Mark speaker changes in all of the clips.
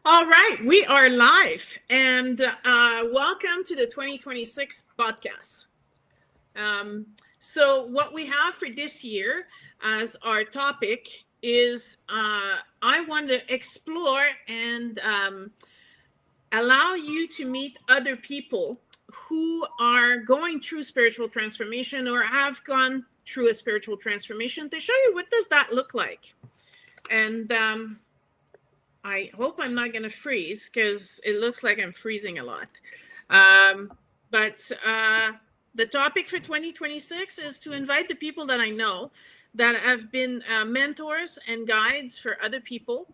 Speaker 1: All right, we are live, and welcome to the 2026 podcast. So what we have for this year as our topic is I want to explore and allow you to meet other people who are going through spiritual transformation or have gone through a spiritual transformation to show you what does that look like. And I hope I'm not going to freeze because it looks like I'm freezing a lot. But the topic for 2026 is to invite the people that I know that have been mentors and guides for other people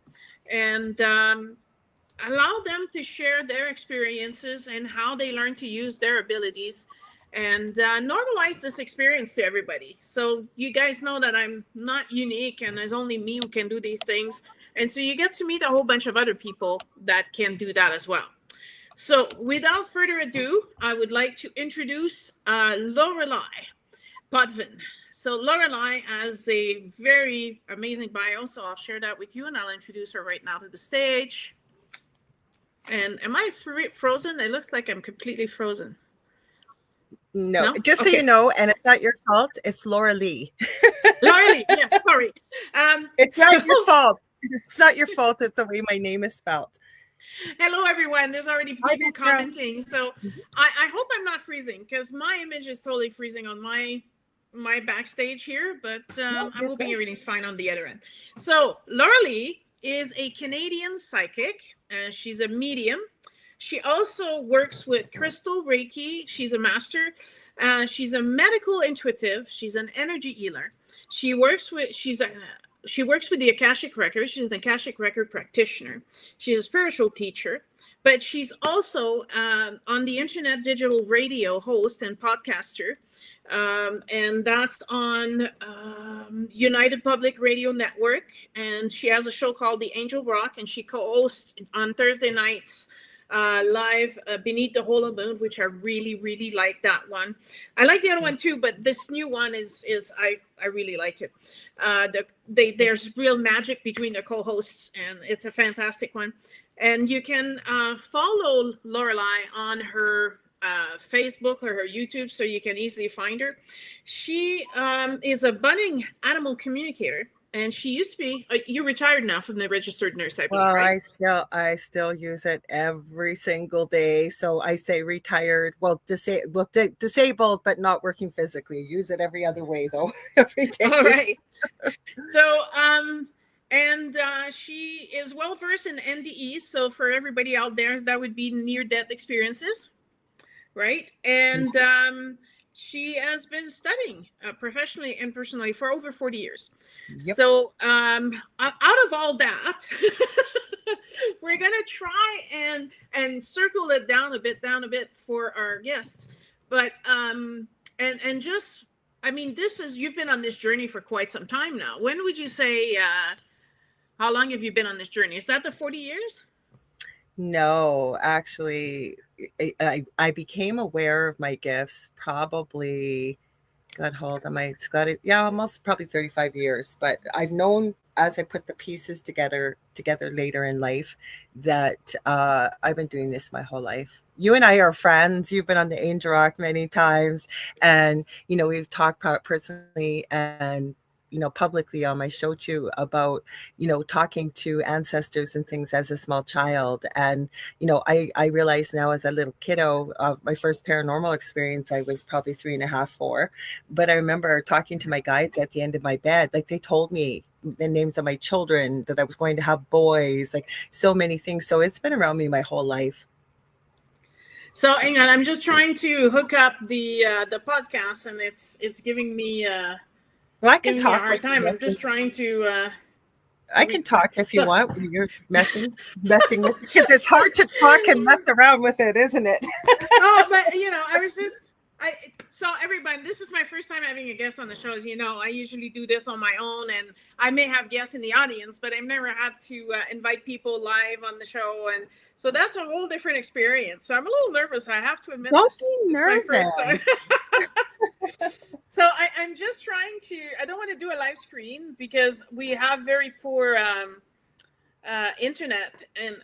Speaker 1: and allow them to share their experiences and how they learn to use their abilities and normalize this experience to everybody. So you guys know that I'm not unique and there's only me who can do these things. And so you get to meet a whole bunch of other people that can do that as well. So without further ado, I would like to introduce Lorilei Potvin. So Lorilei has a very amazing bio, so I'll share that with you and I'll introduce her right now to the stage. And am I frozen? It looks like I'm completely frozen.
Speaker 2: No, just so you know, and it's not your fault, it's Lorilei.
Speaker 1: Lorilei, yes, sorry.
Speaker 2: It's not your fault. It's not your fault. It's the way my name is spelled.
Speaker 1: Hello, everyone. There's already people commenting. So I hope I'm not freezing because my image is totally freezing on my backstage here, but I'm hoping everything's fine on the other end. So Lorilei is a Canadian psychic. She's a medium. She also works with crystal Reiki. She's a master. She's a medical intuitive. She's an energy healer. She works with the Akashic Records. She's an Akashic Record Practitioner. She's a spiritual teacher, but she's also on the internet digital radio host and podcaster. And that's on United Public Radio Network. And she has a show called The Angel Rock, and she co-hosts on Thursday nights live Beneath the Whole Moon, which I really, really like that one. I like the other one too, but this new one is I really like it. There's real magic between the co-hosts, and it's a fantastic one. And you can follow Lorilei on her Facebook or her YouTube, so you can easily find her. She is a budding animal communicator. And she used to be. You're retired now from the registered nurse, I believe, right?
Speaker 2: I still use it every single day. So I say retired. Disabled, but not working physically. Use it every other way though. Every day.
Speaker 1: All right. So and she is well versed in NDEs. So for everybody out there, that would be near-death experiences, right? And she has been studying professionally and personally for over 40 years. Yep. So out of all that, we're going to try and circle it down a bit for our guests. But and just, I mean, you've been on this journey for quite some time now. When would you say, how long have you been on this journey? Is that the 40 years?
Speaker 2: No, actually, I became aware of my gifts probably, almost probably 35 years. But I've known as I put the pieces together later in life that I've been doing this my whole life. You and I are friends. You've been on the Angel Rock many times, and we've talked personally and publicly on my show too about, talking to ancestors and things as a small child. And, I realize now as a little kiddo, my first paranormal experience, I was probably 3.5, 4. But I remember talking to my guides at the end of my bed. Like they told me the names of my children, that I was going to have boys, like so many things. So it's been around me my whole life.
Speaker 1: So hang on, I'm just trying to hook up the podcast, and it's giving me
Speaker 2: well, I can talk.
Speaker 1: I'm just trying to.
Speaker 2: I can talk if you want. You're messing with, because it's hard to talk and mess around with it, isn't it?
Speaker 1: Oh, but so everybody, this is my first time having a guest on the show. As you know, I usually do this on my own, and I may have guests in the audience, but I've never had to invite people live on the show, and so that's a whole different experience. So I'm a little nervous. I have to admit.
Speaker 2: Don't be nervous.
Speaker 1: So I'm just trying to. I don't want to do a live screen because we have very poor internet, and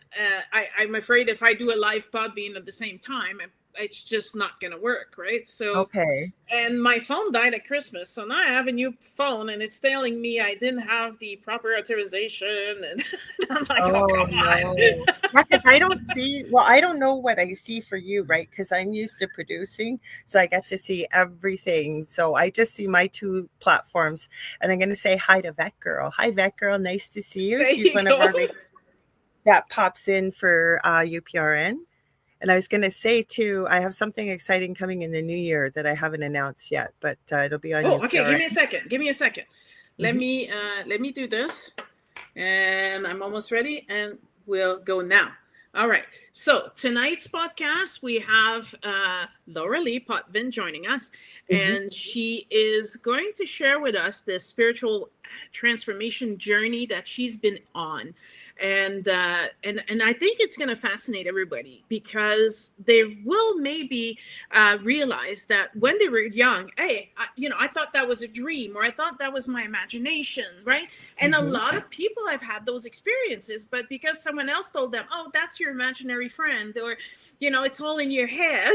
Speaker 1: I'm afraid if I do a live pod being at the same time, it's just not going to work, right? So,
Speaker 2: Okay.
Speaker 1: and my phone died at Christmas, so now I have a new phone, and it's telling me I didn't have the proper authorization, and I'm like, oh, come on.
Speaker 2: No. Because I don't see, well, I don't know what I see for you, right? Because I'm used to producing, so I get to see everything. So I just see my two platforms, and I'm going to say hi to Vet Girl. Hi, Vet Girl. Nice to see you.
Speaker 1: There
Speaker 2: She's
Speaker 1: you
Speaker 2: one
Speaker 1: go.
Speaker 2: of our that pops in for UPRN. And I was going to say too, I have something exciting coming in the new year that I haven't announced yet, but it'll be on UPRN.
Speaker 1: Okay. Give me a second. Let me do this, and I'm almost ready, and we'll go now. All right. So tonight's podcast, we have Lorilei Potvin joining us, and she is going to share with us the spiritual transformation journey that she's been on. And I think it's going to fascinate everybody, because they will maybe realize that when they were young, hey, I thought that was a dream, or I thought that was my imagination, right? And a lot of people have had those experiences, but because someone else told them, oh, that's your imaginary friend, or it's all in your head.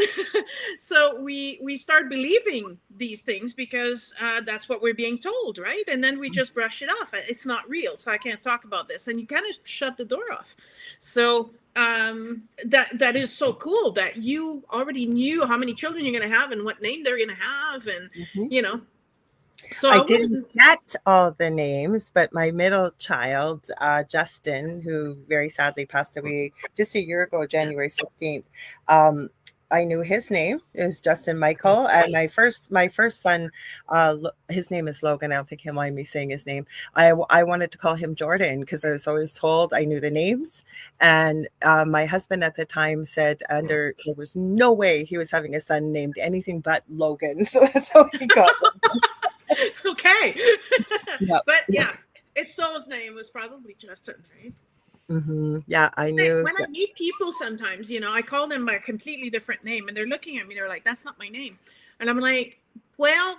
Speaker 1: So we start believing these things because that's what we're being told, right? And then we just brush it off. It's not real, so I can't talk about this. And you kind of shut the door off. So that is so cool that you already knew how many children you're going to have and what name they're going to have, and So
Speaker 2: I didn't get all the names, but my middle child, Justin, who very sadly passed away just a year ago, January 15th. I knew his name. It was Justin Michael. And my first son, his name is Logan. I don't think he'll mind me saying his name. I wanted to call him Jordan because I was always told I knew the names. And my husband at the time said there was no way he was having a son named anything but Logan. So that's how he got it.
Speaker 1: Okay. But his soul's name was probably Justin, right?
Speaker 2: Yeah, I knew.
Speaker 1: When I meet people sometimes, I call them by a completely different name, and they're looking at me, they're like, that's not my name. And I'm like, well,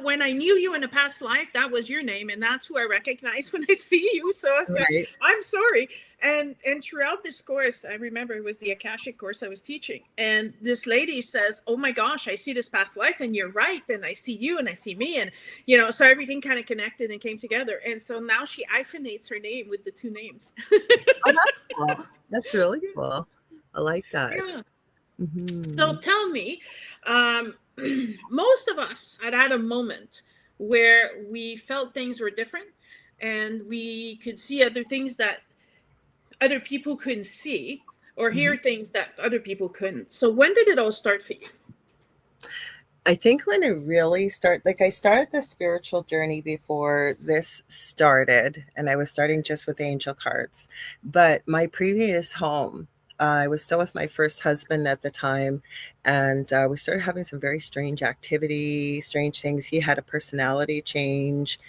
Speaker 1: when I knew you in a past life, that was your name, and that's who I recognize when I see you. So I said, right. I'm sorry. And throughout this course, I remember it was the Akashic course I was teaching. And this lady says, oh my gosh, I see this past life, and you're right. And I see you and I see me. And, so everything kind of connected and came together. And so now she hyphenates her name with the two names.
Speaker 2: Oh, that's cool. That's really cool. I like that.
Speaker 1: Yeah. So tell me, most of us had a moment where we felt things were different, and we could see other things that other people couldn't see, or hear things that other people couldn't. So when did it all start for you?
Speaker 2: I think when it really started, I started the spiritual journey before this started, and I was starting just with angel cards. But my previous home, I was still with my first husband at the time, and we started having some very strange activity, strange things. He had a personality change,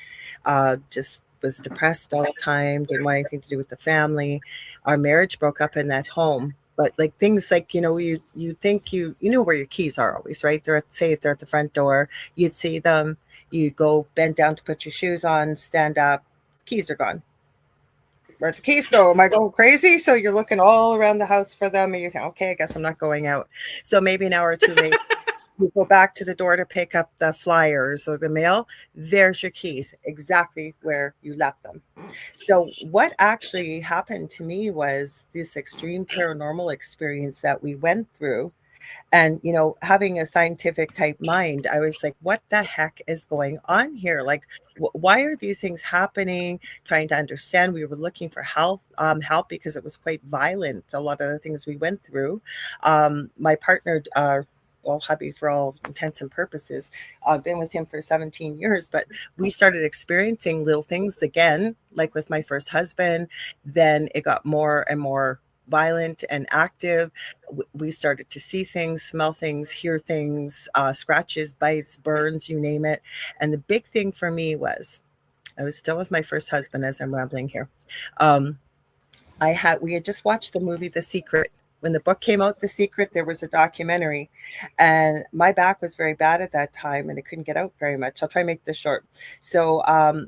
Speaker 2: just was depressed all the time, didn't want anything to do with the family. Our marriage broke up in that home. But things you think you know where your keys are always, right? Say if they're at the front door, you'd see them, you'd go bend down to put your shoes on, stand up, keys are gone. Where'd the keys go? Am I going crazy? So you're looking all around the house for them, and you think, okay, I guess I'm not going out. So maybe an hour or two later, you go back to the door to pick up the flyers or the mail. There's your keys, exactly where you left them. So what actually happened to me was this extreme paranormal experience that we went through. And, having a scientific type mind, I was like, what the heck is going on here? Why are these things happening? Trying to understand. We were looking for help because it was quite violent. A lot of the things we went through. My partner, hubby for all intents and purposes, I've been with him for 17 years, but we started experiencing little things again, like with my first husband. Then it got more and more violent and active. We started to see things, smell things, hear things, scratches, bites, burns, you name it. And the big thing for me was, I was still with my first husband as I'm rambling here. We had just watched the movie The Secret. When the book came out, The Secret, there was a documentary, and my back was very bad at that time, and I couldn't get out very much. I'll try and make this short. So I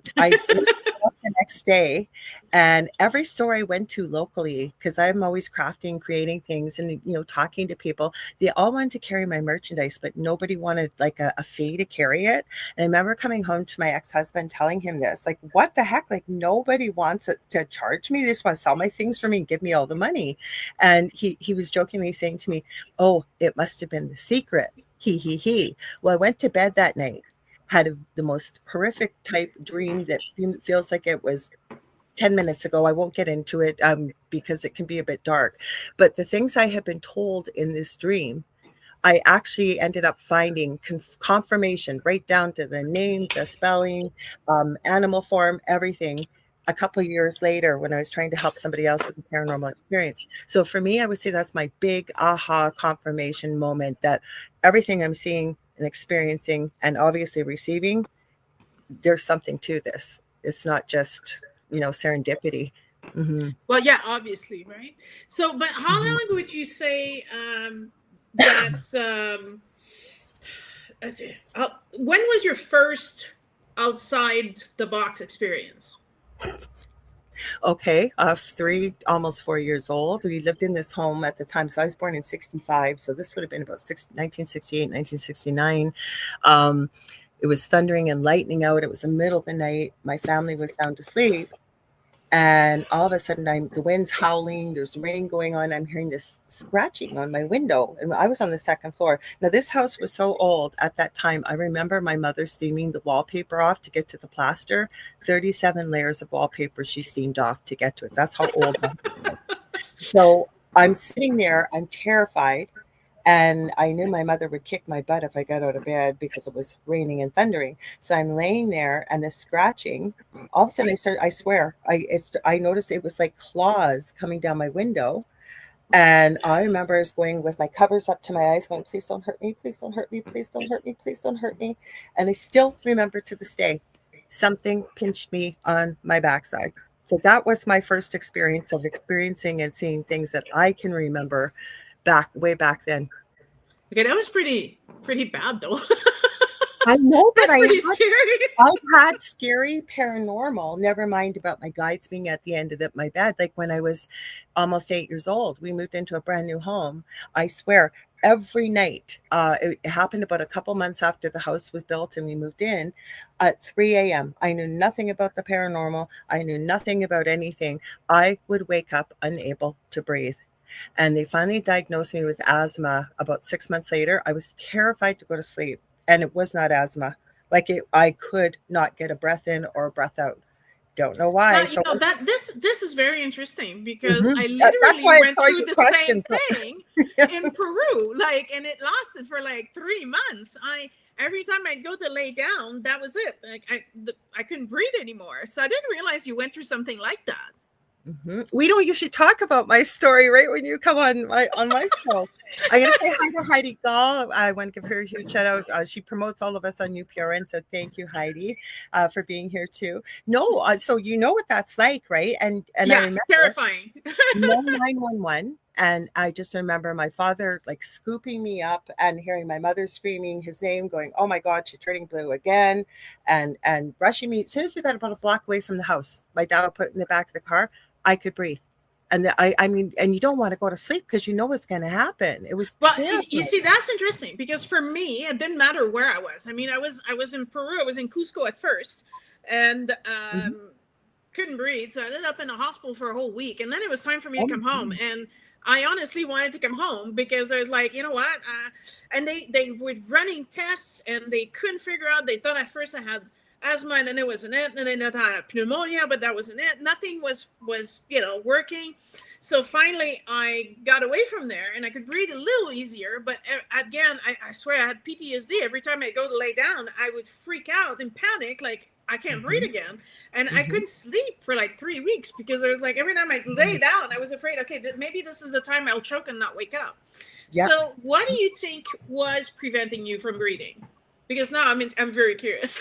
Speaker 2: the next day, and every store I went to locally, because I'm always crafting, creating things, and talking to people, they all wanted to carry my merchandise, but nobody wanted like a fee to carry it. And I remember coming home to my ex-husband, telling him this, like, what the heck? Like, nobody wants to charge me. They just want to sell my things for me and give me all the money. And he was jokingly saying to me, oh, it must have been the secret. He. Well, I went to bed that night, had the most horrific type dream that feels like it was 10 minutes ago. I won't get into it because it can be a bit dark. But the things I had been told in this dream, I actually ended up finding confirmation right down to the name, the spelling, animal form, everything, a couple of years later when I was trying to help somebody else with a paranormal experience. So for me, I would say that's my big aha confirmation moment, that everything I'm seeing and experiencing and obviously receiving, there's something to this. It's not just, serendipity. Mm-hmm.
Speaker 1: Well, yeah, obviously, right? So, but how
Speaker 2: Mm-hmm.
Speaker 1: long would you say that when was your first outside the box experience?
Speaker 2: Okay, 3, almost 4 years old. We lived in this home at the time. So I was born in 65. So this would have been about 1968, 1969. It was thundering and lightning out. It was the middle of the night. My family was sound asleep. And all of a sudden, the wind's howling. There's rain going on. I'm hearing this scratching on my window. And I was on the second floor. Now, this house was so old at that time. I remember my mother steaming the wallpaper off to get to the plaster. 37 layers of wallpaper she steamed off to get to it. That's how old that was. So I'm sitting there. I'm terrified. And I knew my mother would kick my butt if I got out of bed because it was raining and thundering. So I'm laying there, and the scratching, all of a sudden I swear, I noticed it was like claws coming down my window. And I remember I was going with my covers up to my eyes going, please don't hurt me, please don't hurt me, please don't hurt me, please don't hurt me. And I still remember to this day, something pinched me on my backside. So that was my first experience of experiencing and seeing things that I can remember way back then.
Speaker 1: Okay, that was pretty bad though.
Speaker 2: I know, but
Speaker 1: I've
Speaker 2: had scary paranormal, never mind about my guides being at the end of my bed. Like when I was almost 8 years old, we moved into a brand new home. I swear, every night, it happened about a couple months after the house was built and we moved in, at 3 a.m. I knew nothing about the paranormal. I knew nothing about anything. I would wake up unable to breathe. And they finally diagnosed me with asthma about 6 months later. I was terrified to go to sleep. And it was not asthma. I could not get a breath in or a breath out. Don't know why.
Speaker 1: Now, that this is very interesting because
Speaker 2: Mm-hmm.
Speaker 1: I literally went through the same thing in Peru, and it lasted for 3 months. Every time I'd go to lay down, that was it. I couldn't breathe anymore. So I didn't realize you went through something like that.
Speaker 2: Mm-hmm. We don't usually talk about my story right when you come on my show. I'm going to say hi to Heidi Gall. I want to give her a huge shout out. She promotes all of us on UPRN, so thank you, Heidi, for being here too. No, so you know what that's like, right? And
Speaker 1: yeah,
Speaker 2: I remember
Speaker 1: terrifying.
Speaker 2: 911. And I just remember my father scooping me up and hearing my mother screaming his name, going, "Oh my God, she's turning blue again," and rushing me. As soon as we got about a block away from the house, my dad would put in the back of the car. I could breathe. And I mean, and you don't want to go to sleep because you know what's going to happen. It was
Speaker 1: you see, that's interesting because for me, it didn't matter where I was. I mean, I was in Peru. I was in Cusco at first, and couldn't breathe. So I ended up in the hospital for a whole week, and then it was time for me to come home. And I honestly wanted to come home because I was like, you know what? And they were running tests, and they couldn't figure out. They thought at first I had asthma, and then it wasn't it, and then I had pneumonia, but that wasn't it. Nothing was working. So finally I got away from there and I could breathe a little easier, but again, I swear I had PTSD. Every time I go to lay down, I would freak out and panic, like I can't breathe again. And I couldn't sleep for 3 weeks because I was like, every time I lay down, I was afraid, okay, maybe this is the time I'll choke and not wake up. Yep. So what do you think was preventing you from breathing? Because now I'm very curious.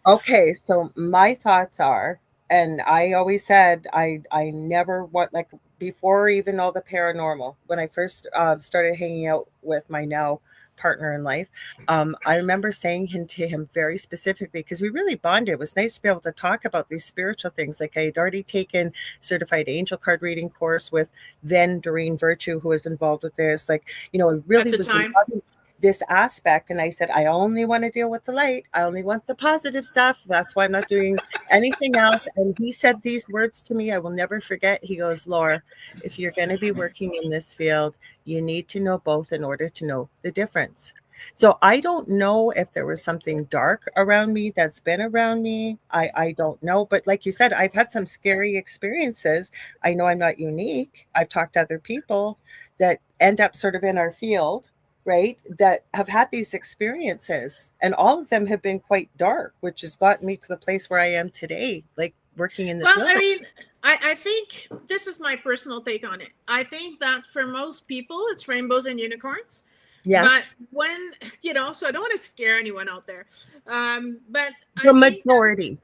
Speaker 2: Okay, so my thoughts are, and I always said I never want, before even all the paranormal, when I first started hanging out with my now partner in life, I remember saying to him very specifically, because we really bonded. It was nice to be able to talk about these spiritual things. Like I had already taken certified angel card reading course with then Doreen Virtue, who was involved with this. Like, you know, it really was loving this aspect. And I said, I only want to deal with the light. I only want the positive stuff. That's why I'm not doing anything else. And he said these words to me, I will never forget. He goes, Laura, if you're going to be working in this field, you need to know both in order to know the difference. So I don't know if there was something dark around me that's been around me. I don't know. But like you said, I've had some scary experiences. I know I'm not unique. I've talked to other people that end up sort of in our field, right, that have had these experiences, and all of them have been quite dark, which has gotten me to the place where I am today, like working in the field.
Speaker 1: I mean, I think this is my personal take on it. I think that for most people, it's rainbows and unicorns.
Speaker 2: Yes.
Speaker 1: But when, you know, so I don't want to scare anyone out there. But
Speaker 2: the majority,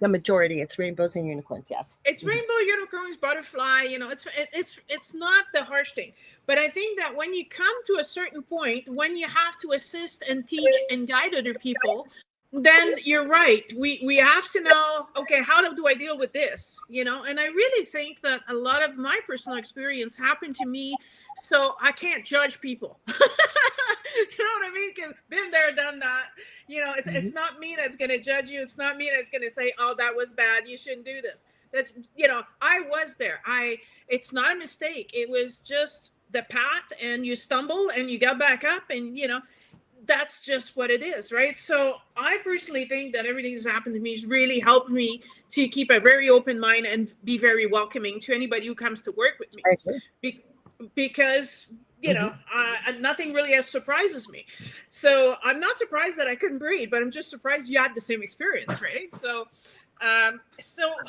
Speaker 2: it's rainbows and unicorns. Yes.
Speaker 1: It's rainbow, unicorns, butterfly, you know, it's not the harsh thing. But I think that when you come to a certain point, when you have to assist and teach and guide other people, then you're right. We have to know, okay, how do I deal with this? You know, and I really think that a lot of my personal experience happened to me, so I can't judge people. You know what I mean? Because been there, done that. You know, it's not me that's going to judge you. It's not me that's going to say, oh, that was bad. You shouldn't do this. That's, you know, I was there. It's not a mistake. It was just the path, and you stumble and you got back up, and, you know, that's just what it is, right? So I personally think that everything that's happened to me has really helped me to keep a very open mind and be very welcoming to anybody who comes to work with me. Because, you know, nothing really has surprises me. So I'm not surprised that I couldn't breathe, but I'm just surprised you had the same experience, right? So,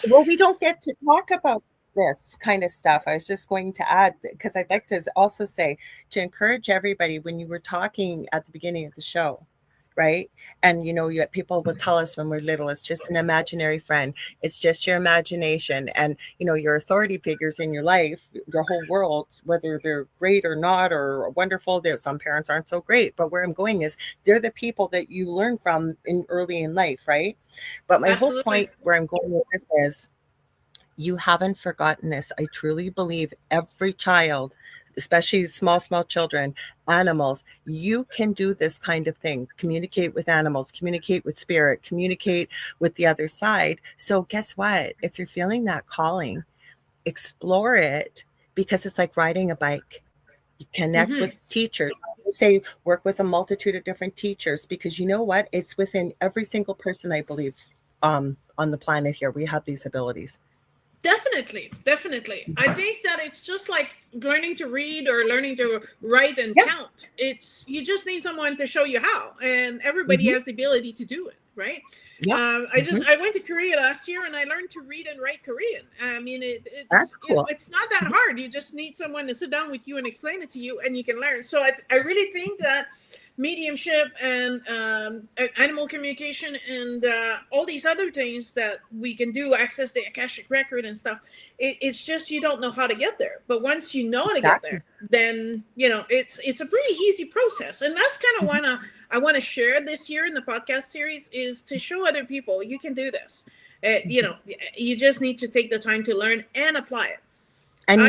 Speaker 2: well, we don't get to talk about this kind of stuff. I was just going to add, because I'd like to also say, to encourage everybody, when you were talking at the beginning of the show, right? And, you know, people will tell us when we're little, it's just an imaginary friend. It's just your imagination. And, you know, your authority figures in your life, your whole world, whether they're great or not, or wonderful, some parents aren't so great. But where I'm going is they're the people that you learn from early in life, right? But my whole point where I'm going with this is, you haven't forgotten this. I truly believe every child, especially small children, animals, you can do this kind of thing. Communicate with animals, communicate with spirit, communicate with the other side. So guess what? If you're feeling that calling, explore it, because it's like riding a bike. You connect with teachers. I say work with a multitude of different teachers, because you know what? It's within every single person, I believe, on the planet here. We have these abilities.
Speaker 1: Definitely. I think that it's just like learning to read or learning to write and count. You just need someone to show you how, and everybody has the ability to do it, right? I went to Korea last year, and I learned to read and write Korean. I mean,
Speaker 2: that's cool.
Speaker 1: It's not that hard. You just need someone to sit down with you and explain it to you, and you can learn. So I really think that mediumship and animal communication and all these other things that we can do, access the Akashic record and stuff, it's just you don't know how to get there. But once you know how to get there, then, you know, it's a pretty easy process. And that's kind of what I want to share this year in the podcast series, is to show other people you can do this. You know, you just need to take the time to learn and apply it.
Speaker 2: And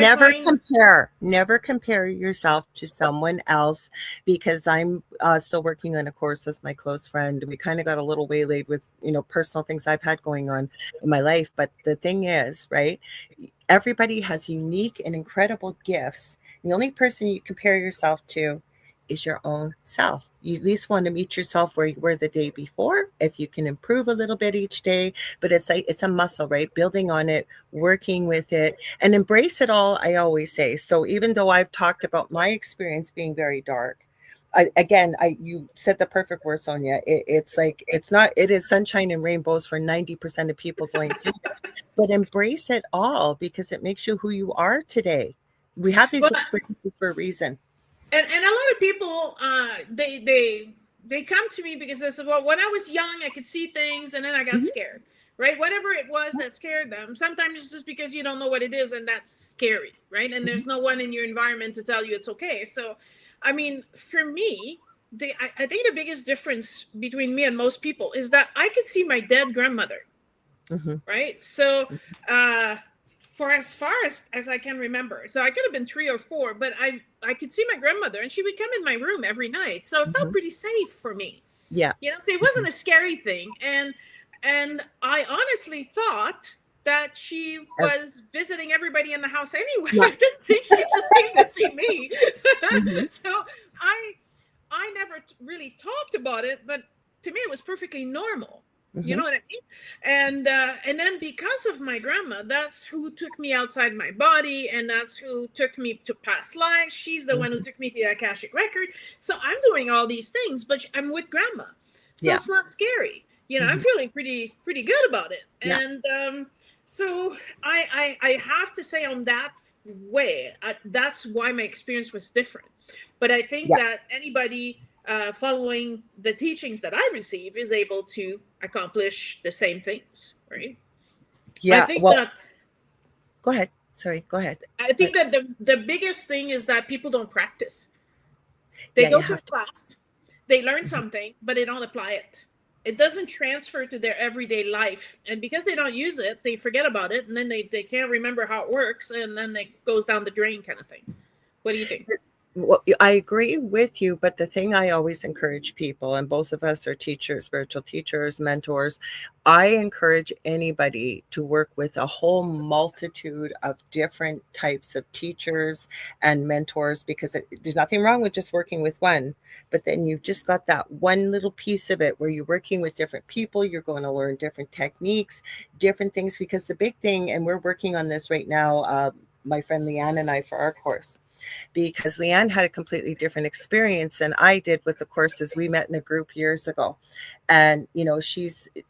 Speaker 2: never compare yourself to someone else, because I'm still working on a course with my close friend. We kind of got a little waylaid with, you know, personal things I've had going on in my life. But the thing is, right, everybody has unique and incredible gifts. The only person you compare yourself to is your own self. You at least want to meet yourself where you were the day before, if you can improve a little bit each day. But it's a muscle, right? Building on it, working with it, and embrace it all, I always say. So even though I've talked about my experience being very dark, you said the perfect word, Sonya. It is sunshine and rainbows for 90% of people going through this. But embrace it all, because it makes you who you are today. We have these experiences for a reason.
Speaker 1: And a lot of people, they come to me because they said, well, when I was young, I could see things, and then I got scared, right? Whatever it was that scared them. Sometimes it's just because you don't know what it is, and that's scary, right? And there's no one in your environment to tell you it's okay. So, I mean, for me, I think the biggest difference between me and most people is that I could see my dead grandmother.
Speaker 2: Mm-hmm.
Speaker 1: Right. So, for as far as I can remember, so I could have been 3 or 4, but I could see my grandmother, and she would come in my room every night. So it felt
Speaker 2: Mm-hmm.
Speaker 1: pretty safe for me.
Speaker 2: Yeah.
Speaker 1: So it wasn't a scary thing. And I honestly thought that she
Speaker 2: Ev-
Speaker 1: was visiting everybody in the house anyway.
Speaker 2: Yeah.
Speaker 1: I didn't think she just came to see me.
Speaker 2: Mm-hmm.
Speaker 1: So I never really talked about it, but to me it was perfectly normal. You
Speaker 2: Mm-hmm.
Speaker 1: know what I mean? And then because of my grandma, that's who took me outside my body, and that's who took me to past lives. She's the one who
Speaker 2: Mm-hmm.
Speaker 1: took me to the Akashic record. So I'm doing all these things, but I'm with grandma, so
Speaker 2: Yeah.
Speaker 1: it's not scary. I'm
Speaker 2: Mm-hmm.
Speaker 1: feeling pretty good about it.
Speaker 2: Yeah.
Speaker 1: And so I have to say, on that way, that's why my experience was different. But I think
Speaker 2: Yeah.
Speaker 1: that anybody following the teachings that I receive is able to accomplish the same things, right? I
Speaker 2: Yeah.
Speaker 1: think
Speaker 2: Well,
Speaker 1: that
Speaker 2: go ahead. Sorry. Go ahead.
Speaker 1: I think that the biggest thing is that people don't practice. They
Speaker 2: Yeah. You
Speaker 1: go to a
Speaker 2: have to.
Speaker 1: class, they learn
Speaker 2: Mhm.
Speaker 1: something, but they don't apply it. It doesn't transfer to their everyday life. And because they don't use it, they forget about it, and then they can't remember how it works, and then it goes down the drain kind of thing. What do you think?
Speaker 2: Well, I agree with you, but the thing I always encourage people, and both of us are teachers, spiritual teachers, mentors, I encourage anybody to work with a whole multitude of different types of teachers and mentors, because there's nothing wrong with just working with one, but then you've just got that one little piece of it where you're working with different people, you're going to learn different techniques, different things, because the big thing, and we're working on this right now, my friend Leanne and I, for our course, because Leanne had a completely different experience than I did with the courses. We met in a group years ago. And,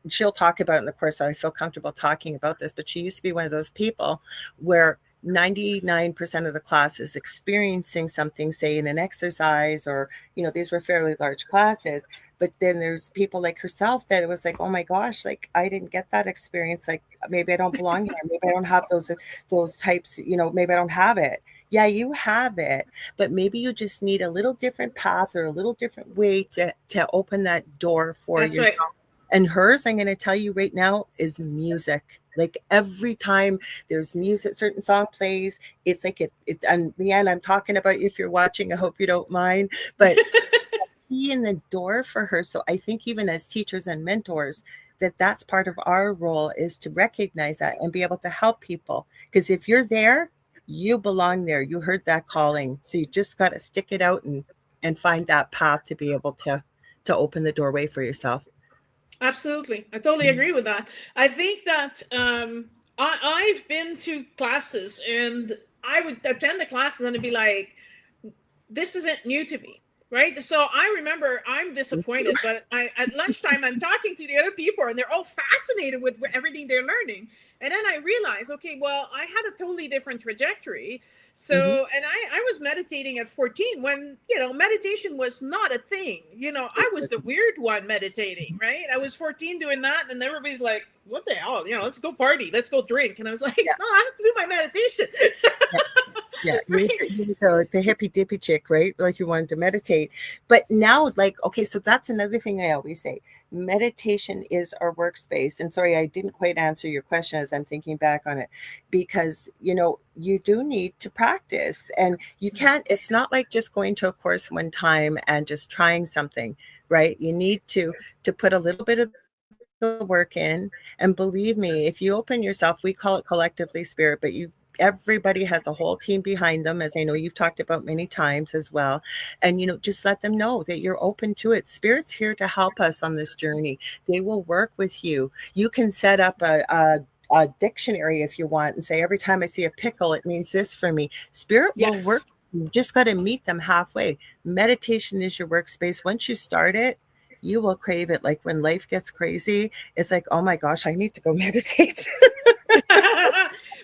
Speaker 2: she'll talk about it in the course, so I feel comfortable talking about this, but she used to be one of those people where 99% of the class is experiencing something, say in an exercise, or, these were fairly large classes. But then there's people like herself that it was like, oh my gosh, like I didn't get that experience. Like maybe I don't belong here. Maybe I don't have those types, maybe I don't have it. Yeah, you have it, but maybe you just need a little different path or a little different way to open that door for
Speaker 1: That's right.
Speaker 2: yourself. And hers, I'm going to tell you right now, is music. Like every time there's music, certain song plays, it's like it's, and Leanne, I'm talking about you if you're watching, I hope you don't mind, but key in the door for her. So I think even as teachers and mentors, that's part of our role, is to recognize that and be able to help people. Because if you're there, you belong there. You heard that calling. So you just got to stick it out and find that path to be able to open the doorway for yourself.
Speaker 1: Absolutely. I totally agree with that. I think that I've been to classes, and I would attend the classes and it'd be like, this isn't new to me. Right. So I remember I'm disappointed, but at lunchtime, I'm talking to the other people, and they're all fascinated with everything they're learning. And then I realized, okay, well, I had a totally different trajectory.
Speaker 2: Mm-hmm.
Speaker 1: So, and I was meditating at 14 when, meditation was not a thing. I was the weird one meditating, right? I was 14 doing that, and everybody's like, what the hell? Let's go party, let's go drink. And I was like,
Speaker 2: Yeah.
Speaker 1: no, I have to do my meditation.
Speaker 2: Yeah,
Speaker 1: Right.
Speaker 2: the hippy dippy chick, right? Like you wanted to meditate. But now, like, okay, so that's another thing I always say. Meditation is our workspace. And sorry, I didn't quite answer your question as I'm thinking back on it, because, you do need to practice, and you can't, it's not like just going to a course one time and just trying something, right? You need to put a little bit of the work in. And believe me, if you open yourself, we call it collectively spirit, but everybody has a whole team behind them, as I know you've talked about many times as well. And just let them know that you're open to it. Spirit's here to help us on this journey. They will work with you. You can set up a dictionary if you want and say, every time I see a pickle, it means this for me. Spirit will work.
Speaker 1: Yes.
Speaker 2: You just got to meet them halfway. Meditation is your workspace. Once you start it, you will crave it. Like when life gets crazy, it's like, oh my gosh, I need to go meditate.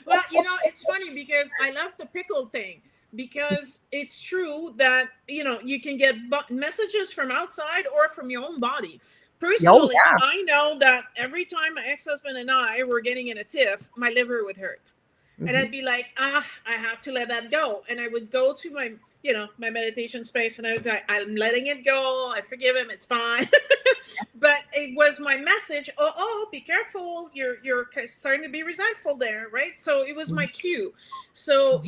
Speaker 1: Well, it's funny because I love the pickle thing, because it's true that, you can get messages from outside or from your own body.
Speaker 2: Oh,
Speaker 1: Personally,
Speaker 2: yeah.
Speaker 1: I know that every time my ex-husband and I were getting in a tiff, my liver would hurt. And I'd be like, I have to let that go. And I would go to my, my meditation space, and I was like, I'm letting it go. I forgive him. It's fine. But it was my message. Oh, be careful. You're starting to be resentful there. Right. So it was my cue. So,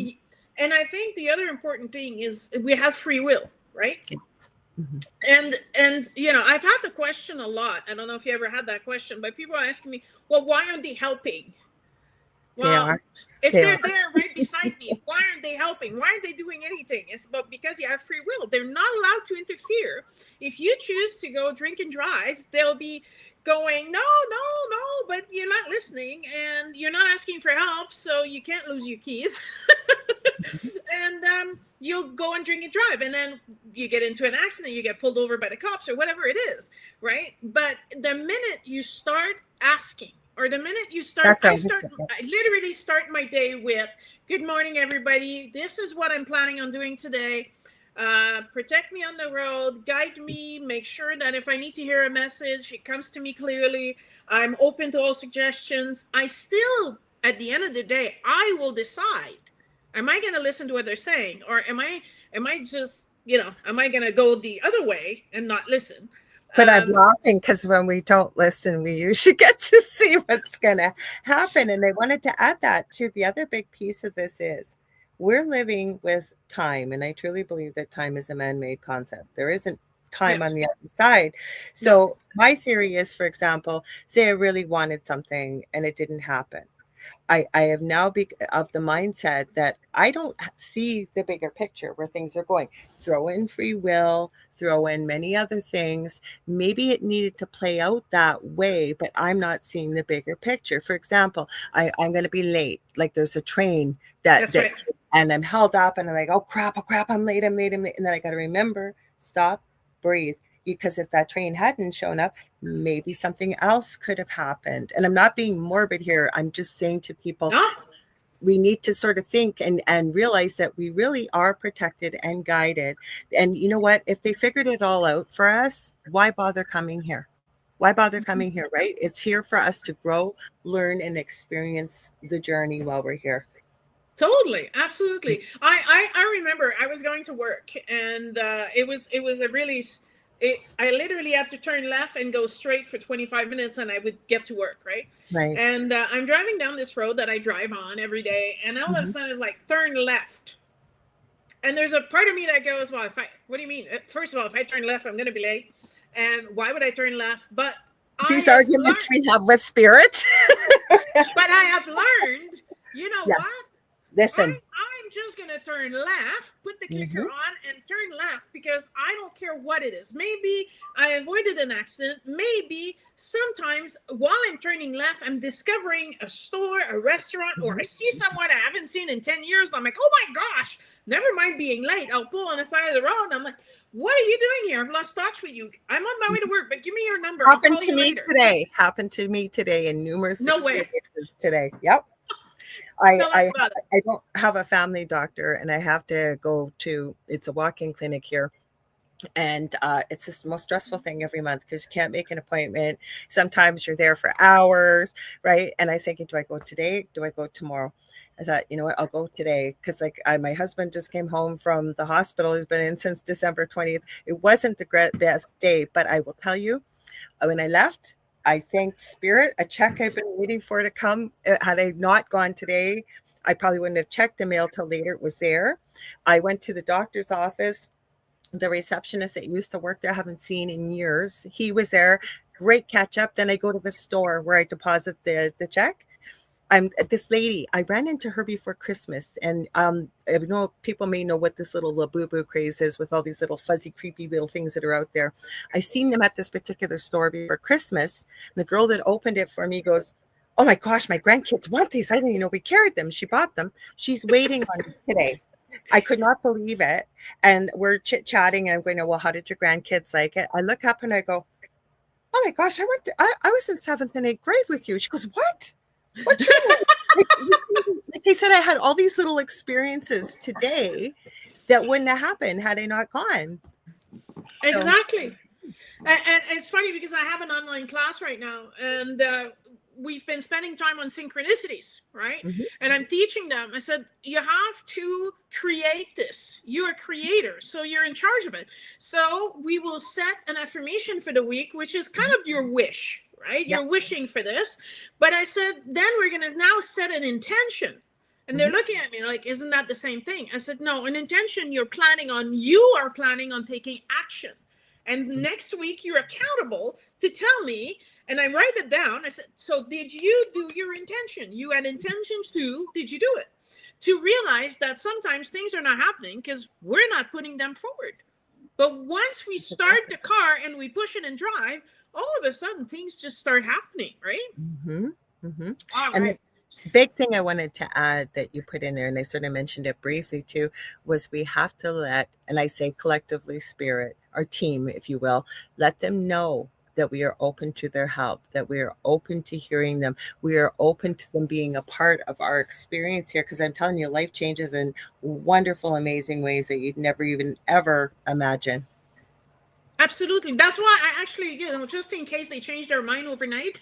Speaker 1: and I think the other important thing is we have free will, right? And I've had the question a lot. I don't know if you ever had that question, but people are asking me, well, why aren't they helping? Well, if they're there right beside me, why aren't they helping? Why aren't they doing anything? It's because you have free will. They're not allowed to interfere. If you choose to go drink and drive, they'll be going, no, but you're not listening and you're not asking for help, so you can't lose your keys. And you'll go and drink and drive, and then you get into an accident, you get pulled over by the cops or whatever it is, right? But the minute you start asking, or the minute you start, I literally start my day with, good morning, everybody. This is what I'm planning on doing today. Protect me on the road, guide me, make sure that if I need to hear a message, it comes to me clearly. I'm open to all suggestions. I still, at the end of the day, I will decide, am I going to listen to what they're saying? Or am I just, am I going to go the other way and not listen?
Speaker 2: But I'm laughing because when we don't listen, we usually get to see what's going to happen. And I wanted to add that to the other big piece of this is we're living with time. And I truly believe that time is a man-made concept. There isn't time on the other side. So my theory is, for example, say I really wanted something and it didn't happen. I have now of the mindset that I don't see the bigger picture where things are going. Throw in free will, throw in many other things. Maybe it needed to play out that way, but I'm not seeing the bigger picture. For example, I'm going to be late. Like there's a train that and I'm held up and I'm like, oh crap, I'm late. And then I got to remember, stop, breathe. Because if that train hadn't shown up, maybe something else could have happened. And I'm not being morbid here. I'm just saying to people, we need to sort of think and realize that we really are protected and guided. And you know what? If they figured it all out for us, why bother coming here? Why bother coming here, right? It's here for us to grow, learn, and experience the journey while we're here.
Speaker 1: Totally. Absolutely. I remember I was going to work, and it was a really... I literally had to turn left and go straight for 25 minutes and I would get to work, right?
Speaker 2: Right.
Speaker 1: And I'm driving down this road that I drive on every day, and all of a sudden it's like, turn left. And there's a part of me that goes, well, what do you mean? First of all, if I turn left, I'm going to be late. And why would I turn left? But
Speaker 2: these arguments we have with spirit.
Speaker 1: But I have learned, what?
Speaker 2: Listen.
Speaker 1: I'm just going to turn left, put the clicker on and turn left, because I don't care what it is. Maybe I avoided an accident. Maybe sometimes while I'm turning left, I'm discovering a store, a restaurant, or I see someone I haven't seen in 10 years. I'm like, oh my gosh, never mind being late. I'll pull on the side of the road. I'm like, what are you doing here? I've lost touch with you. I'm on my way to work, but give me your number.
Speaker 2: Happened to me today in numerous experiences today. Yep. I don't have a family doctor, and I have to go to, it's a walk-in clinic here. And it's the most stressful thing every month because you can't make an appointment. Sometimes you're there for hours, right? And I was thinking, do I go today? Do I go tomorrow? I thought, you know what, I'll go today because my husband just came home from the hospital. He's been in since December 20th. It wasn't the best day, but I will tell you, when I left, I thanked Spirit. A check I've been waiting for to come. Had I not gone today, I probably wouldn't have checked the mail till later. It was there. I went to the doctor's office. The receptionist that used to work there, I haven't seen in years. He was there. Great catch up. Then I go to the store where I deposit the check. This lady, I ran into her before Christmas, and I know people may know what this little Labubu craze is with all these little fuzzy, creepy little things that are out there. I seen them at this particular store before Christmas. The girl that opened it for me goes, oh my gosh, my grandkids want these. I didn't even know we carried them. She bought them. She's waiting on them today. I could not believe it. And we're chit-chatting, and I'm going, well, how did your grandkids like it? I look up and I go, oh my gosh, I was in 7th and 8th grade with you. She goes, what? What's like they said, I had all these little experiences today that wouldn't have happened had I not gone.
Speaker 1: Exactly. And it's funny because I have an online class right now, and we've been spending time on synchronicities, right?
Speaker 2: Mm-hmm.
Speaker 1: And I'm teaching them. I said, you have to create this. You're a creator, so you're in charge of it. So we will set an affirmation for the week, which is kind of your wish, right?
Speaker 2: Yeah.
Speaker 1: You're wishing for this. But I said, then we're going to now set an intention. And they're looking at me like, isn't that the same thing? I said, no, an intention you are planning on taking action. And next week you're accountable to tell me, and I write it down. I said, so did you do your intention? You had intentions to, did you do it? To realize that sometimes things are not happening because we're not putting them forward. But once we start the car and we push it and drive, all of a sudden things just start happening, right?
Speaker 2: Mm-hmm. Mm-hmm.
Speaker 1: All
Speaker 2: And
Speaker 1: right.
Speaker 2: big thing I wanted to add that you put in there, and I sort of mentioned it briefly too, was we have to let, and I say collectively spirit, our team, if you will, let them know that we are open to their help, that we are open to hearing them. We are open to them being a part of our experience here. Because I'm telling you, life changes in wonderful, amazing ways that you'd never even ever imagine.
Speaker 1: Absolutely. That's why I actually, just in case they change their mind overnight,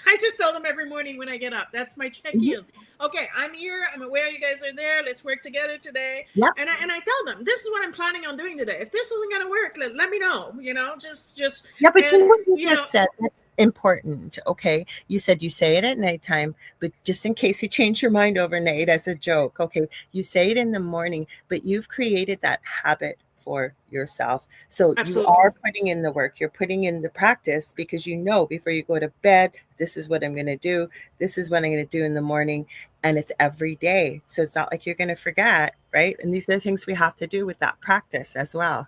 Speaker 1: I just tell them every morning when I get up. That's my check-in. Okay, I'm here. I'm aware you guys are there. Let's work together today.
Speaker 2: Yep.
Speaker 1: And I tell them, this is what I'm planning on doing today. If this isn't going to work, let me know. Just.
Speaker 2: Yeah, but
Speaker 1: and,
Speaker 2: what you just said, that's important. Okay, you said you say it at nighttime, but just in case you change your mind overnight as a joke, okay, you say it in the morning, but you've created that habit for yourself. So
Speaker 1: Absolutely.
Speaker 2: You are putting in the work, you're putting in the practice, because you know before you go to bed, this is what I'm going to do. This is what I'm going to do in the morning. And it's every day. So it's not like you're going to forget, right? And these are the things we have to do with that practice as well.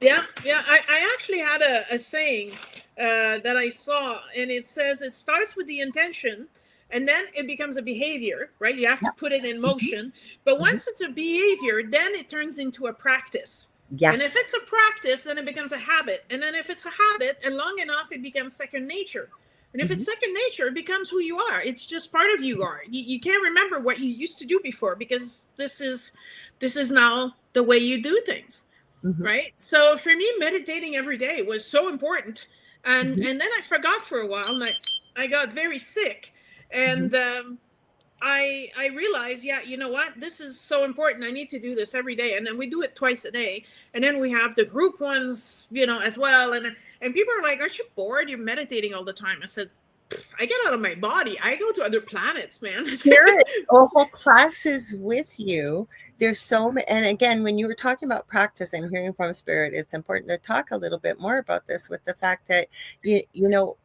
Speaker 1: Yeah. I actually had a saying that I saw, and it says it starts with the intention, and then it becomes a behavior, right? You have to put it in motion. But once it's a behavior, then it turns into a practice.
Speaker 2: Yes.
Speaker 1: And if it's a practice, then it becomes a habit. And then if it's a habit, and long enough, it becomes second nature. And if it's second nature, it becomes who you are. It's just part of you are. You can't remember what you used to do before, because this is now the way you do things. Right? So for me, meditating every day was so important. And then I forgot for a while, and I got very sick. And I realized, you know what? This is so important. I need to do this every day. And then we do it twice a day. And then we have the group ones, as well. And people are like, aren't you bored? You're meditating all the time. I said, I get out of my body. I go to other planets, man.
Speaker 2: Spirit, a whole class is with you. There's so many. And again, when you were talking about practice and hearing from spirit, it's important to talk a little bit more about this, with the fact that,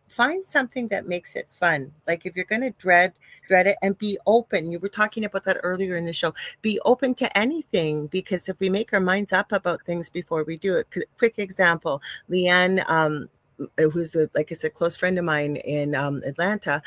Speaker 2: find something that makes it fun. Like if you're going to dread it, and be open. You were talking about that earlier in the show. Be open to anything, because if we make our minds up about things before we do it. Quick example, Leanne, who's like I said, close friend of mine in Atlanta.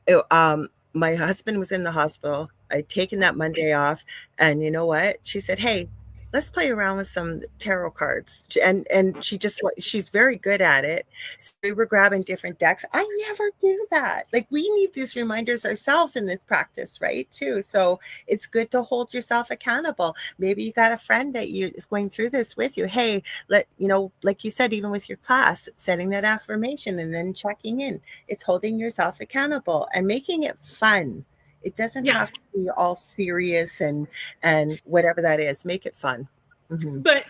Speaker 2: My husband was in the hospital. I'd taken that Monday off, and you know what? She said, "Hey, let's play around with some tarot cards." And she's very good at it. So we were grabbing different decks. I never do that. Like, we need these reminders ourselves in this practice, right? Too. So it's good to hold yourself accountable. Maybe you got a friend that is going through this with you. Hey, like you said, even with your class, setting that affirmation and then checking in. It's holding yourself accountable and making it fun. It doesn't have to be all serious and whatever that is. Make it fun.
Speaker 1: But,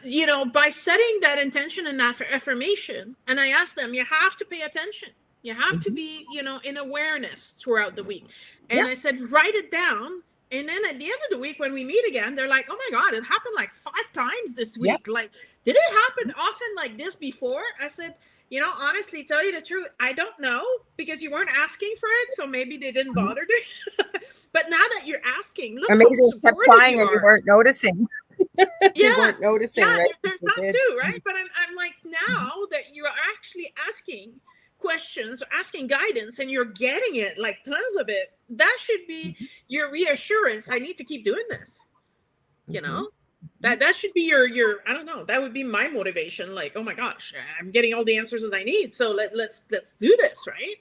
Speaker 1: by setting that intention and that affirmation, and I ask them, you have to pay attention. You have to be, in awareness throughout the week. And I said, write it down. And then at the end of the week, when we meet again, they're like, oh my God, it happened like 5 times this week. Yep. Like, did it happen often like this before? I said, honestly, tell you the truth, I don't know, because you weren't asking for it, so maybe they didn't bother to. But now that you're asking, look, or maybe they kept crying and
Speaker 2: you weren't noticing.
Speaker 1: They
Speaker 2: weren't noticing.
Speaker 1: Yeah,
Speaker 2: right?
Speaker 1: there's that too, right? But I'm like, now that you're actually asking questions, asking guidance, and you're getting it, like tons of it, that should be your reassurance. I need to keep doing this. That should be your I don't know, that would be my motivation. Like, oh my gosh, I'm getting all the answers that I need, so let's do this, right?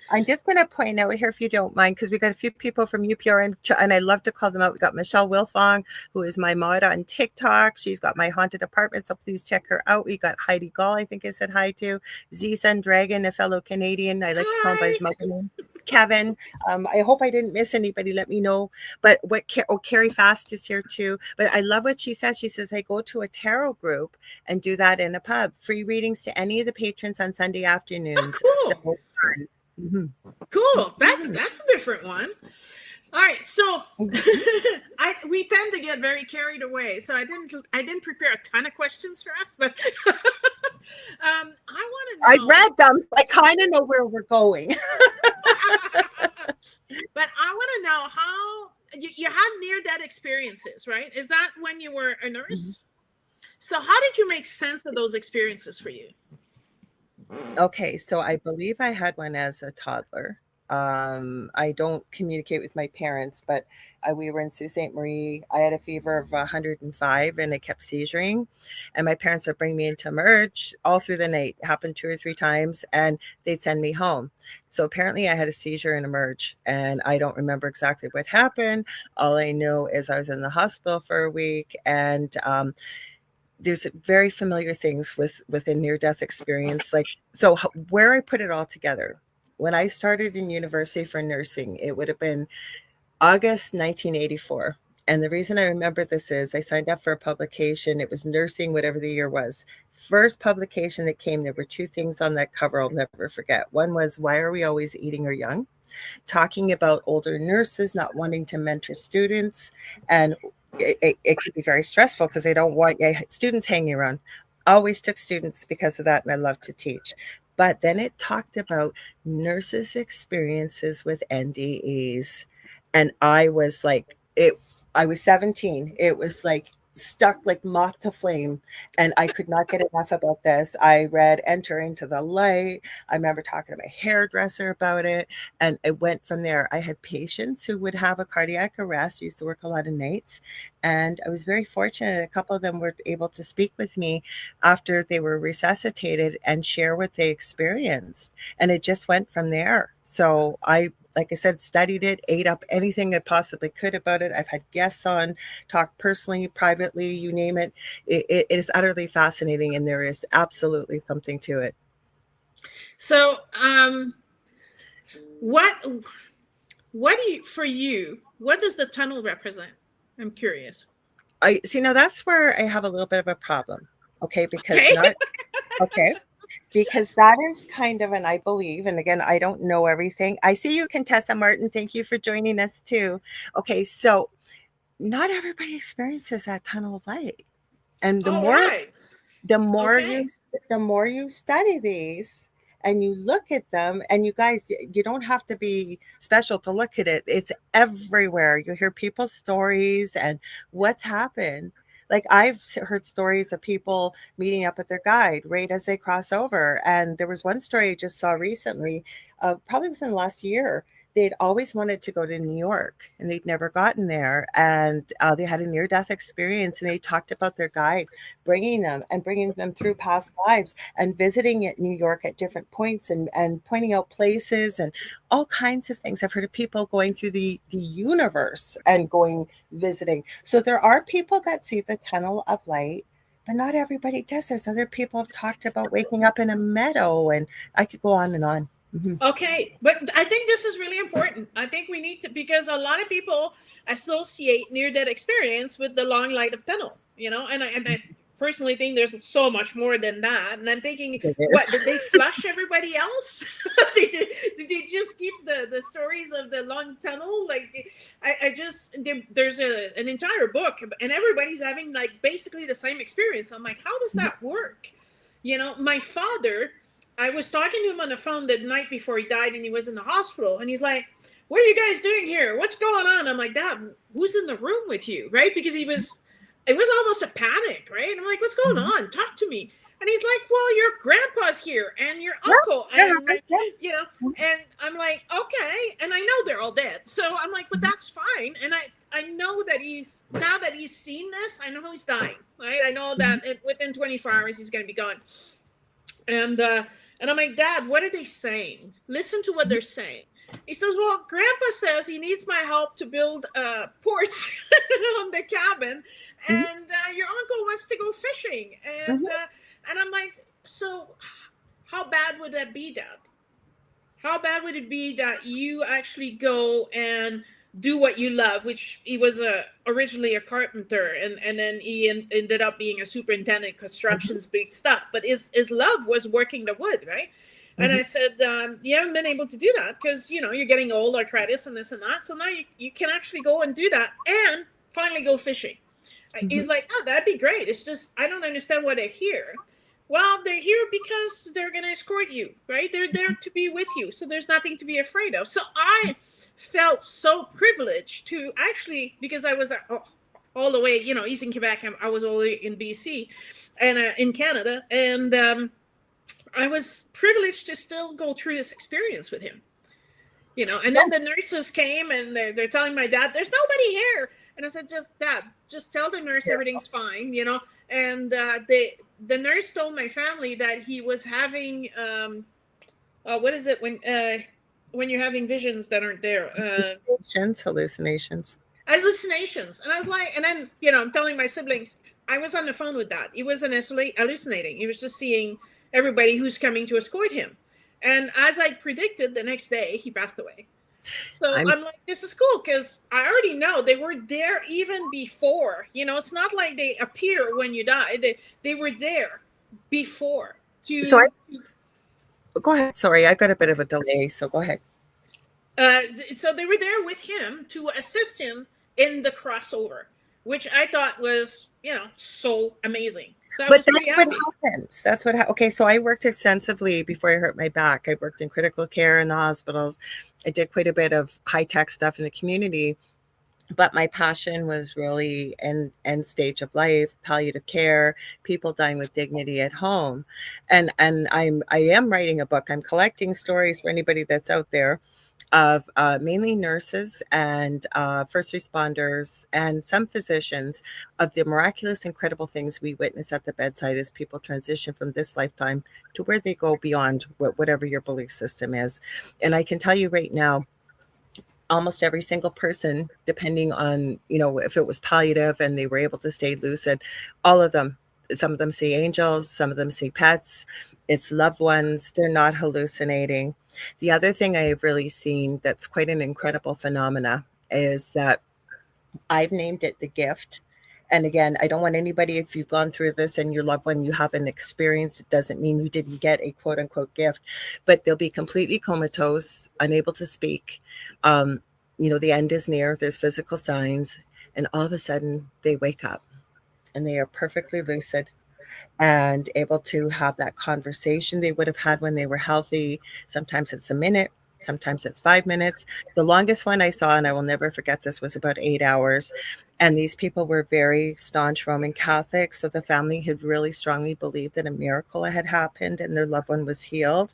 Speaker 2: I'm just going to point out here, if you don't mind, because we got a few people from UPRN, and I love to call them out. We got Michelle Wilfong, who is my mod on TikTok. She's got my haunted apartment, so please check her out. We got Heidi Gall, I think I said hi to. Z-Sun Dragon, a fellow Canadian. I like to call him by his mother name. Kevin. I hope I didn't miss anybody. Let me know. But Carrie Fast is here too. But I love what she says. She says, I go to a tarot group and do that in a pub. Free readings to any of the patrons on Sunday afternoons.
Speaker 1: Oh, cool.
Speaker 2: So fun. Mm-hmm.
Speaker 1: Cool. That's a different one. All right, so we tend to get very carried away. So I didn't prepare a ton of questions for us, but I want to know.
Speaker 2: I read them. I kind of know where we're going.
Speaker 1: But I want to know how you had near-death experiences, right? Is that when you were a nurse? Mm-hmm. So how did you make sense of those experiences for you?
Speaker 2: Okay, so I believe I had one as a toddler. I don't communicate with my parents, but we were in Sault Ste. Marie. I had a fever of 105 and I kept seizuring. And my parents would bring me into Merge all through the night. It happened 2 or 3 times and they'd send me home. So apparently I had a seizure in Emerge and I don't remember exactly what happened. All I know is I was in the hospital for a week and there's very familiar things with a near-death experience. Like, so where I put it all together, when I started in university for nursing, it would have been August 1984. And the reason I remember this is I signed up for a publication. It was nursing, whatever the year was. First publication that came, there were 2 things on that cover I'll never forget. One was, why are we always eating our young? Talking about older nurses not wanting to mentor students. And it could be very stressful because they don't want students hanging around. Always took students because of that, and I love to teach. But then it talked about nurses' experiences with NDEs. And I was like, I was 17. It was like stuck like moth to flame. And I could not get enough about this. I read Enter Into the Light. I remember talking to my hairdresser about it. And it went from there. I had patients who would have a cardiac arrest. I used to work a lot of nights. And I was very fortunate. A couple of them were able to speak with me after they were resuscitated and share what they experienced. And it just went from there. So like I said, studied it, ate up anything I possibly could about it. I've had guests on, talked personally, privately, you name it. It is utterly fascinating, and there is absolutely something to it.
Speaker 1: So, what does the tunnel represent? I'm curious.
Speaker 2: I see. Now that's where I have a little bit of a problem. Okay, because because that is kind of, and I believe, and again, I don't know everything. I see you, Contessa Martin. Thank you for joining us too. Okay, so not everybody experiences that tunnel of light. And the more you study these and you look at them, and you guys, you don't have to be special to look at it. It's everywhere. You hear people's stories and what's happened. Like I've heard stories of people meeting up with their guide right as they cross over. And there was one story I just saw recently, probably within the last year. They'd always wanted to go to New York and they'd never gotten there. And they had a near-death experience, and they talked about their guide bringing them through past lives and visiting at New York at different points and pointing out places and all kinds of things. I've heard of people going through the universe and visiting. So there are people that see the tunnel of light, but not everybody does. There's other people have talked about waking up in a meadow, and I could go on and on. Mm-hmm.
Speaker 1: Okay, but I think this is really important. I think we need to, because a lot of people associate near-death experience with the long light of tunnel, and I personally think there's so much more than that. And I'm thinking, what, did they flush everybody else? did you just keep the stories of the long tunnel? Like, there's an entire book, and everybody's having like basically the same experience. I'm like, how does that work? My father, I was talking to him on the phone the night before he died, and he was in the hospital, and he's like, what are you guys doing here? What's going on? I'm like, Dad, who's in the room with you? Right? Because it was almost a panic, right? And I'm like, what's going on? Talk to me. And he's like, well, your grandpa's here and your uncle. And, and I'm like, okay. And I know they're all dead. So I'm like, but that's fine. And I know that now that he's seen this, I know he's dying, right? I know that within 24 hours, he's going to be gone. And And I'm like, Dad, what are they saying? Listen to what they're saying. He says, well, Grandpa says he needs my help to build a porch on the cabin, and your uncle wants to go fishing. And I'm like, so how bad would that be, Dad? How bad would it be that you actually go and do what you love, which he was originally a carpenter, and then he ended up being a superintendent, construction's big stuff. But his love was working the wood, right? And I said, you haven't been able to do that because, you know, you're getting old, arthritis and this and that. So now you can actually go and do that and finally go fishing. He's like, oh, that'd be great. It's just, I don't understand why they're here. Well, they're here because they're going to escort you, right? They're there to be with you. So there's nothing to be afraid of. So I felt so privileged to actually, because I was all the way, you know, he's in Quebec. I was all the way in BC and in Canada. And I was privileged to still go through this experience with him, you know. And then the nurses came and they're telling my dad, there's nobody here. And I said, Dad, just tell the nurse everything's fine, you know. And the nurse told my family that he was having, what is it when you're having visions that aren't there?
Speaker 2: Hallucinations.
Speaker 1: Hallucinations. And I was like, and then, you know, I'm telling my siblings, I was on the phone with Dad. He wasn't hallucinating. He was just seeing everybody who's coming to escort him. And as I predicted, the next day he passed away. So I'm like, this is cool because I already know they were there even before. You know, it's not like they appear when you die. They were there before.
Speaker 2: Go ahead. Sorry, I got a bit of a delay, so go ahead.
Speaker 1: So they were there with him to assist him in the crossover, which I thought was, you know, so amazing. So
Speaker 2: but that's what happens. That's what okay, so I worked extensively before I hurt my back. I worked in critical care in the hospitals. I did quite a bit of high-tech stuff in the community, but my passion was really end stage of life, palliative care, people dying with dignity at home. And I am writing a book. I'm collecting stories for anybody that's out there of mainly nurses and first responders and some physicians of the miraculous, incredible things we witness at the bedside as people transition from this lifetime to where they go beyond whatever your belief system is. And I can tell you right now, almost every single person, depending on, you know, if it was palliative and they were able to stay lucid, all of them, some of them see angels, some of them see pets, it's loved ones, they're not hallucinating. The other thing I have really seen that's quite an incredible phenomena is that I've named it the gift. And again, I don't want anybody, if you've gone through this and your loved one, you haven't experienced, it doesn't mean you didn't get a quote unquote gift, but they'll be completely comatose, unable to speak. You know, the end is near, there's physical signs, and all of a sudden they wake up and they are perfectly lucid and able to have that conversation they would have had when they were healthy. Sometimes it's a minute, sometimes it's 5 minutes. The longest one I saw, and I will never forget this, was about 8 hours. And these people were very staunch Roman Catholic. So the family had really strongly believed that a miracle had happened and their loved one was healed.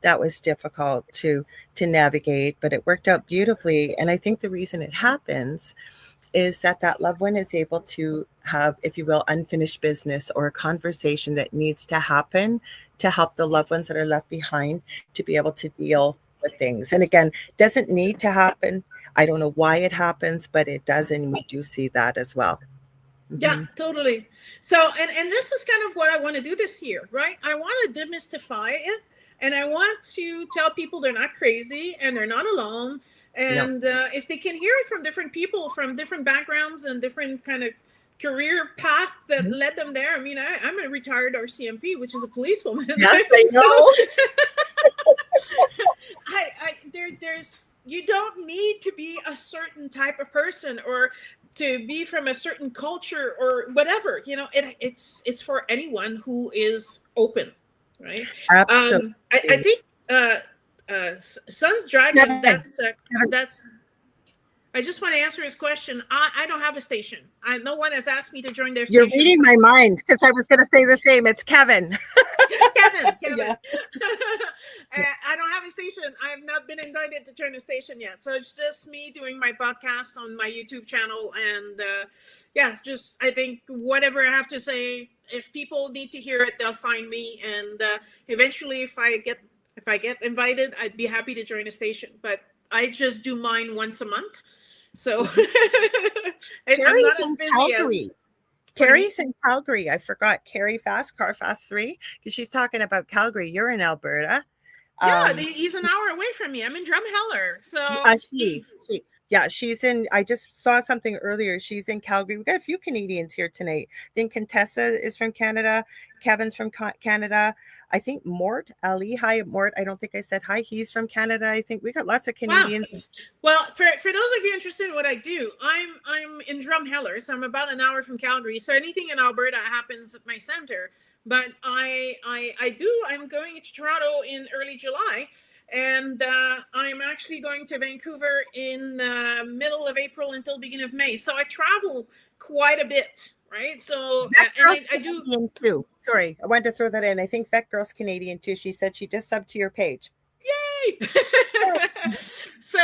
Speaker 2: That was difficult to navigate, but it worked out beautifully. And I think the reason it happens is that loved one is able to have, if you will, unfinished business or a conversation that needs to happen to help the loved ones that are left behind to be able to deal with things. And again, doesn't need to happen. I don't know why it happens, but it does. And we do see that as well.
Speaker 1: Yeah, totally. So, and this is kind of what I want to do this year, right? I want to demystify it. And I want to tell people they're not crazy and they're not alone. And if they can hear it from different people, from different backgrounds and different kind of career path that led them there. I mean, I'm a retired RCMP, which is a policewoman.
Speaker 2: Yes, I know.
Speaker 1: There's you don't need to be a certain type of person or to be from a certain culture or whatever. You know, it's for anyone who is open, right?
Speaker 2: Absolutely.
Speaker 1: I think Sun's Dragon, that's I just want to answer his question. I don't have a station. No one has asked me to join their station.
Speaker 2: You're reading my mind because I was going to say the same. It's Kevin.
Speaker 1: Kevin, Kevin.
Speaker 2: Yeah.
Speaker 1: I don't have a station. I have not been invited to join a station yet. So it's just me doing my podcast on my YouTube channel. And just I think whatever I have to say, if people need to hear it, they'll find me. And eventually, if I get invited, I'd be happy to join a station. But I just do mine once a month. So I'm not as busy
Speaker 2: Calgary. Carrie's in Calgary. I forgot. Carrie Fast, Car Fast 3, because she's talking about Calgary. You're in Alberta.
Speaker 1: He's an hour away from me. I'm in Drumheller. So
Speaker 2: she's in. I just saw something earlier. She's in Calgary. We've got a few Canadians here tonight. I think Contessa is from Canada. Kevin's from Canada. I think Mort Ali. Hi, Mort. I don't think I said hi. He's from Canada. I think we got lots of Canadians.
Speaker 1: Wow. Well, for those of you interested in what I do, I'm in Drumheller, so I'm about an hour from Calgary. So anything in Alberta happens at my center. But I'm going to Toronto in early July, and I'm actually going to Vancouver in the middle of April until beginning of May. So I travel quite a bit, right? So I do
Speaker 2: Canadian too. Sorry, I wanted to throw that in. I think Vet Girl's Canadian too. She said she just subbed to your page.
Speaker 1: Yay! So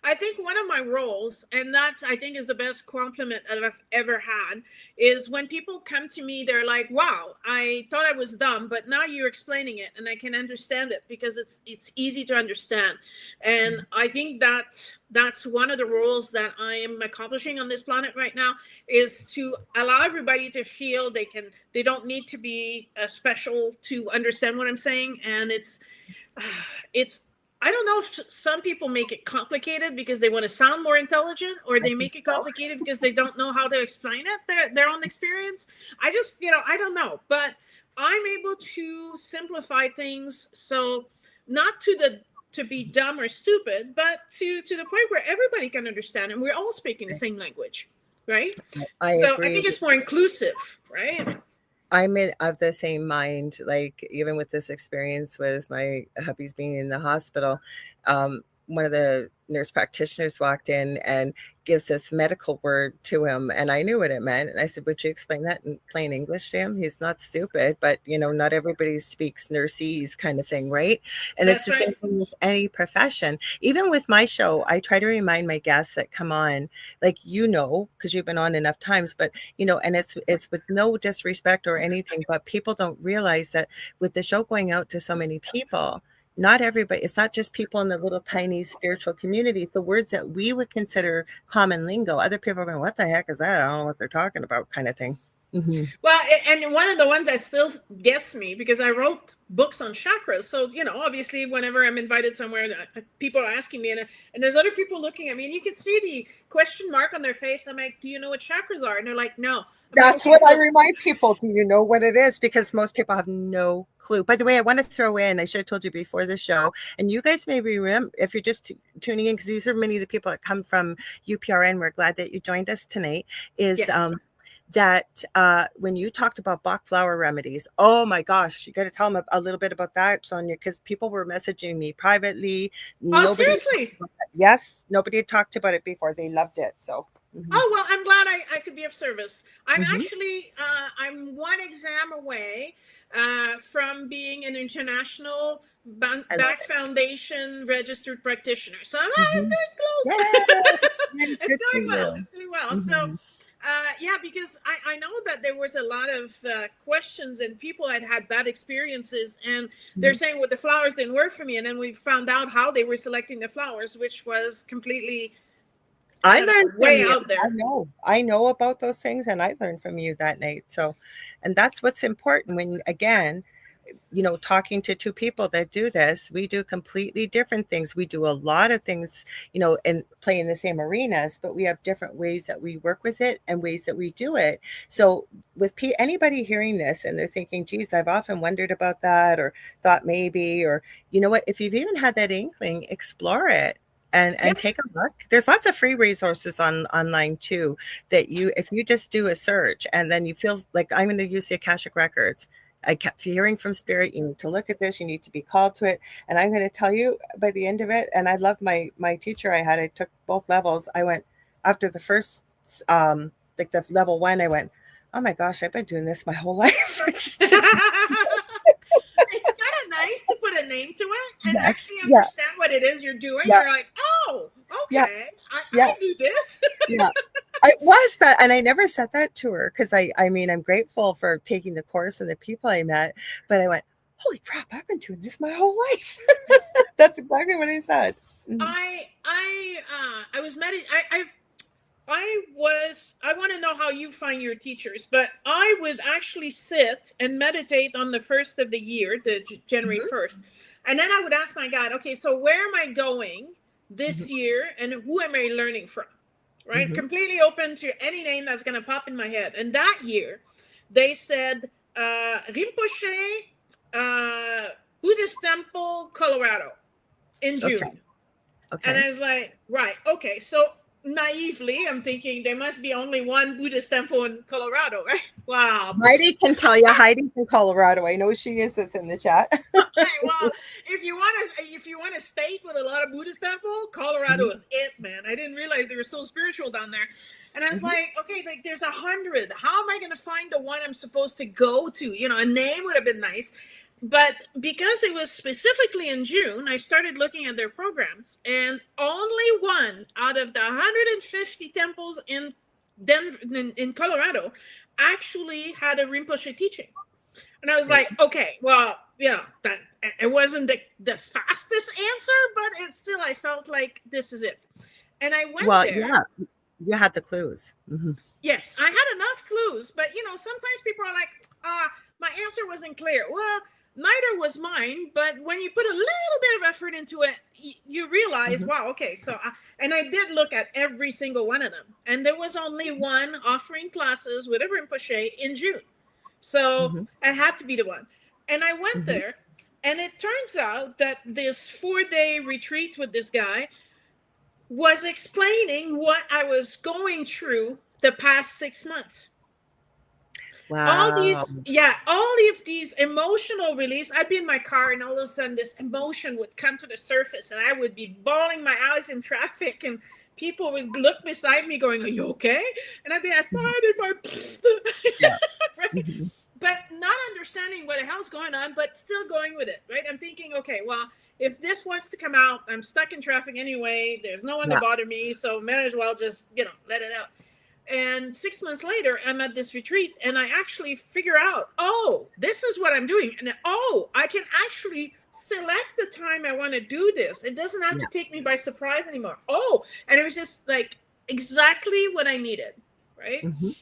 Speaker 1: I think one of my roles, and that I think is the best compliment I've ever had, is when people come to me, they're like, wow, I thought I was dumb, but now you're explaining it and I can understand it because it's easy to understand. And I think that's one of the roles that I am accomplishing on this planet right now, is to allow everybody to feel they don't need to be special to understand what I'm saying. And it's I don't know if some people make it complicated because they want to sound more intelligent, or they make it complicated because they don't know how to explain it, their own experience. I just, I don't know, but I'm able to simplify things. So not to be dumb or stupid, but to the point where everybody can understand and we're all speaking the same language, right? I think it's more inclusive, right?
Speaker 2: I'm of the same mind. Like, even with this experience with my hubby's being in the hospital, one of the nurse practitioners walked in and gives this medical word to him, and I knew what it meant. And I said, would you explain that in plain English to him? He's not stupid, but not everybody speaks nurses kind of thing, right? And
Speaker 1: That's
Speaker 2: it's the same thing with any profession. Even with my show, I try to remind my guests that come on, like, because you've been on enough times, but and it's with no disrespect or anything, but people don't realize that with the show going out to so many people, not everybody, it's not just people in the little tiny spiritual community. The words that we would consider common lingo, other people are going, what the heck is that? I don't know what they're talking about, kind of thing. Mm-hmm.
Speaker 1: Well, and one of the ones that still gets me, because I wrote books on chakras. So, obviously whenever I'm invited somewhere, people are asking me, and there's other people looking at me, and you can see the question mark on their face. I'm like, do you know what chakras are? And they're like, no.
Speaker 2: That's what I remind people. Do you know what it is? Because most people have no clue. By the way, I want to throw in, I should have told you before the show, and you guys maybe remember, if you're just tuning in, because these are many of the people that come from UPRN. We're glad that you joined us tonight. Yes. That when you talked about Bach flower remedies, oh my gosh, you got to tell them a little bit about that, Sonya, because people were messaging me privately.
Speaker 1: Seriously?
Speaker 2: Yes, nobody had talked about it before. They loved it. So.
Speaker 1: Mm-hmm. Oh, well, I'm glad I could be of service. I'm actually, I'm one exam away from being an international Back Foundation registered practitioner. So I'm this close. It's going well. It's going well. Mm-hmm. So, because I know that there was a lot of questions, and people had bad experiences, and they're saying, well, the flowers didn't work for me. And then we found out how they were selecting the flowers, which was completely...
Speaker 2: I learned
Speaker 1: way out there.
Speaker 2: I know about those things, and I learned from you that night. So, and that's what's important when, again, talking to two people that do this, we do completely different things. We do a lot of things, and play in the same arenas, but we have different ways that we work with it and ways that we do it. So with anybody hearing this and they're thinking, geez, I've often wondered about that, or thought maybe, or what, if you've even had that inkling, explore it. And take a look. There's lots of free resources online too, that if you just do a search and then you feel like, I'm going to use the Akashic Records. I kept hearing from spirit, you need to look at this, you need to be called to it. And I'm going to tell you by the end of it, and I love my teacher I took both levels. I went after the first, the level 1, I went, oh my gosh, I've been doing this my whole life. I just
Speaker 1: It's kind of nice to put a name to it and
Speaker 2: yes,
Speaker 1: actually
Speaker 2: yeah,
Speaker 1: understand what it is you're doing.
Speaker 2: yeah,
Speaker 1: You're like, oh,
Speaker 2: yeah,
Speaker 1: okay,
Speaker 2: yeah,
Speaker 1: I do this.
Speaker 2: yeah. I was that, and I never said that to her because I mean, I'm grateful for taking the course and the people I met, but I went, holy crap, I've been doing this my whole life. That's exactly what I said. Mhm.
Speaker 1: I was I want to know how you find your teachers, but I would actually sit and meditate on the first of the year, the January
Speaker 2: Mhm.
Speaker 1: 1st. And then I would ask my God, okay, so where am I going this
Speaker 2: Mhm.
Speaker 1: year and who am I learning from? Right?
Speaker 2: Mhm.
Speaker 1: Completely open to any name that's going to pop in my head. And that year, they said Rinpoche, Buddhist Temple, Colorado in
Speaker 2: Okay.
Speaker 1: June. And
Speaker 2: Okay.
Speaker 1: I was like, right, okay. So naively, I'm thinking there must be only one Buddhist temple in Colorado, right? Wow.
Speaker 2: Heidi can tell you. Heidi's in Colorado. I know she is. It's in the chat.
Speaker 1: Okay, well, if you want a state with a lot of Buddhist temple, Colorado
Speaker 2: Mhm.
Speaker 1: is it, man. I didn't realize they were so spiritual down there. And I was
Speaker 2: Mhm.
Speaker 1: like, okay, like there's 100. How am I gonna find the one I'm supposed to go to? You know, a name would have been nice. But because it was specifically in June, I started looking at their programs, and only one out of the 150 temples in Denver, in Colorado, actually had a Rinpoche teaching. And I was
Speaker 2: Yeah.
Speaker 1: like, okay, well, you know, that it wasn't the fastest answer, but it still, I felt like this is it. And I went
Speaker 2: Well,
Speaker 1: there.
Speaker 2: yeah, you had the clues. Mhm.
Speaker 1: Yes, I had enough clues, but you know, sometimes people are like, my answer wasn't clear. Well, neither was mine, but when you put a little bit of effort into it, you realize,
Speaker 2: Mhm.
Speaker 1: wow, okay. So, and I did look at every single one of them, and there was only one offering classes with a Rinpoche in June. So
Speaker 2: Mhm.
Speaker 1: I had to be the one. And I went
Speaker 2: Mhm.
Speaker 1: there, and it turns out that this 4-day retreat with this guy was explaining what I was going through the past 6 months.
Speaker 2: Wow.
Speaker 1: All of these emotional release. I'd be in my car, and all of a sudden this emotion would come to the surface, and I would be bawling my eyes in traffic, and people would look beside me going, are you okay? And I'd be like, fine
Speaker 2: Mhm.
Speaker 1: if I
Speaker 2: Yeah.
Speaker 1: right?
Speaker 2: Mhm.
Speaker 1: But not understanding what the hell's going on, but still going with it, right? I'm thinking, okay, well, if this wants to come out, I'm stuck in traffic anyway. There's no one to
Speaker 2: Yeah.
Speaker 1: bother me, so might as well just, let it out. And 6 months later, I'm at this retreat, and I actually figure out, oh, this is what I'm doing. And oh, I can actually select the time I want to do this. It doesn't have to
Speaker 2: Yeah.
Speaker 1: take me by surprise anymore. Oh, and it was just like exactly what I needed, right?
Speaker 2: Mhm.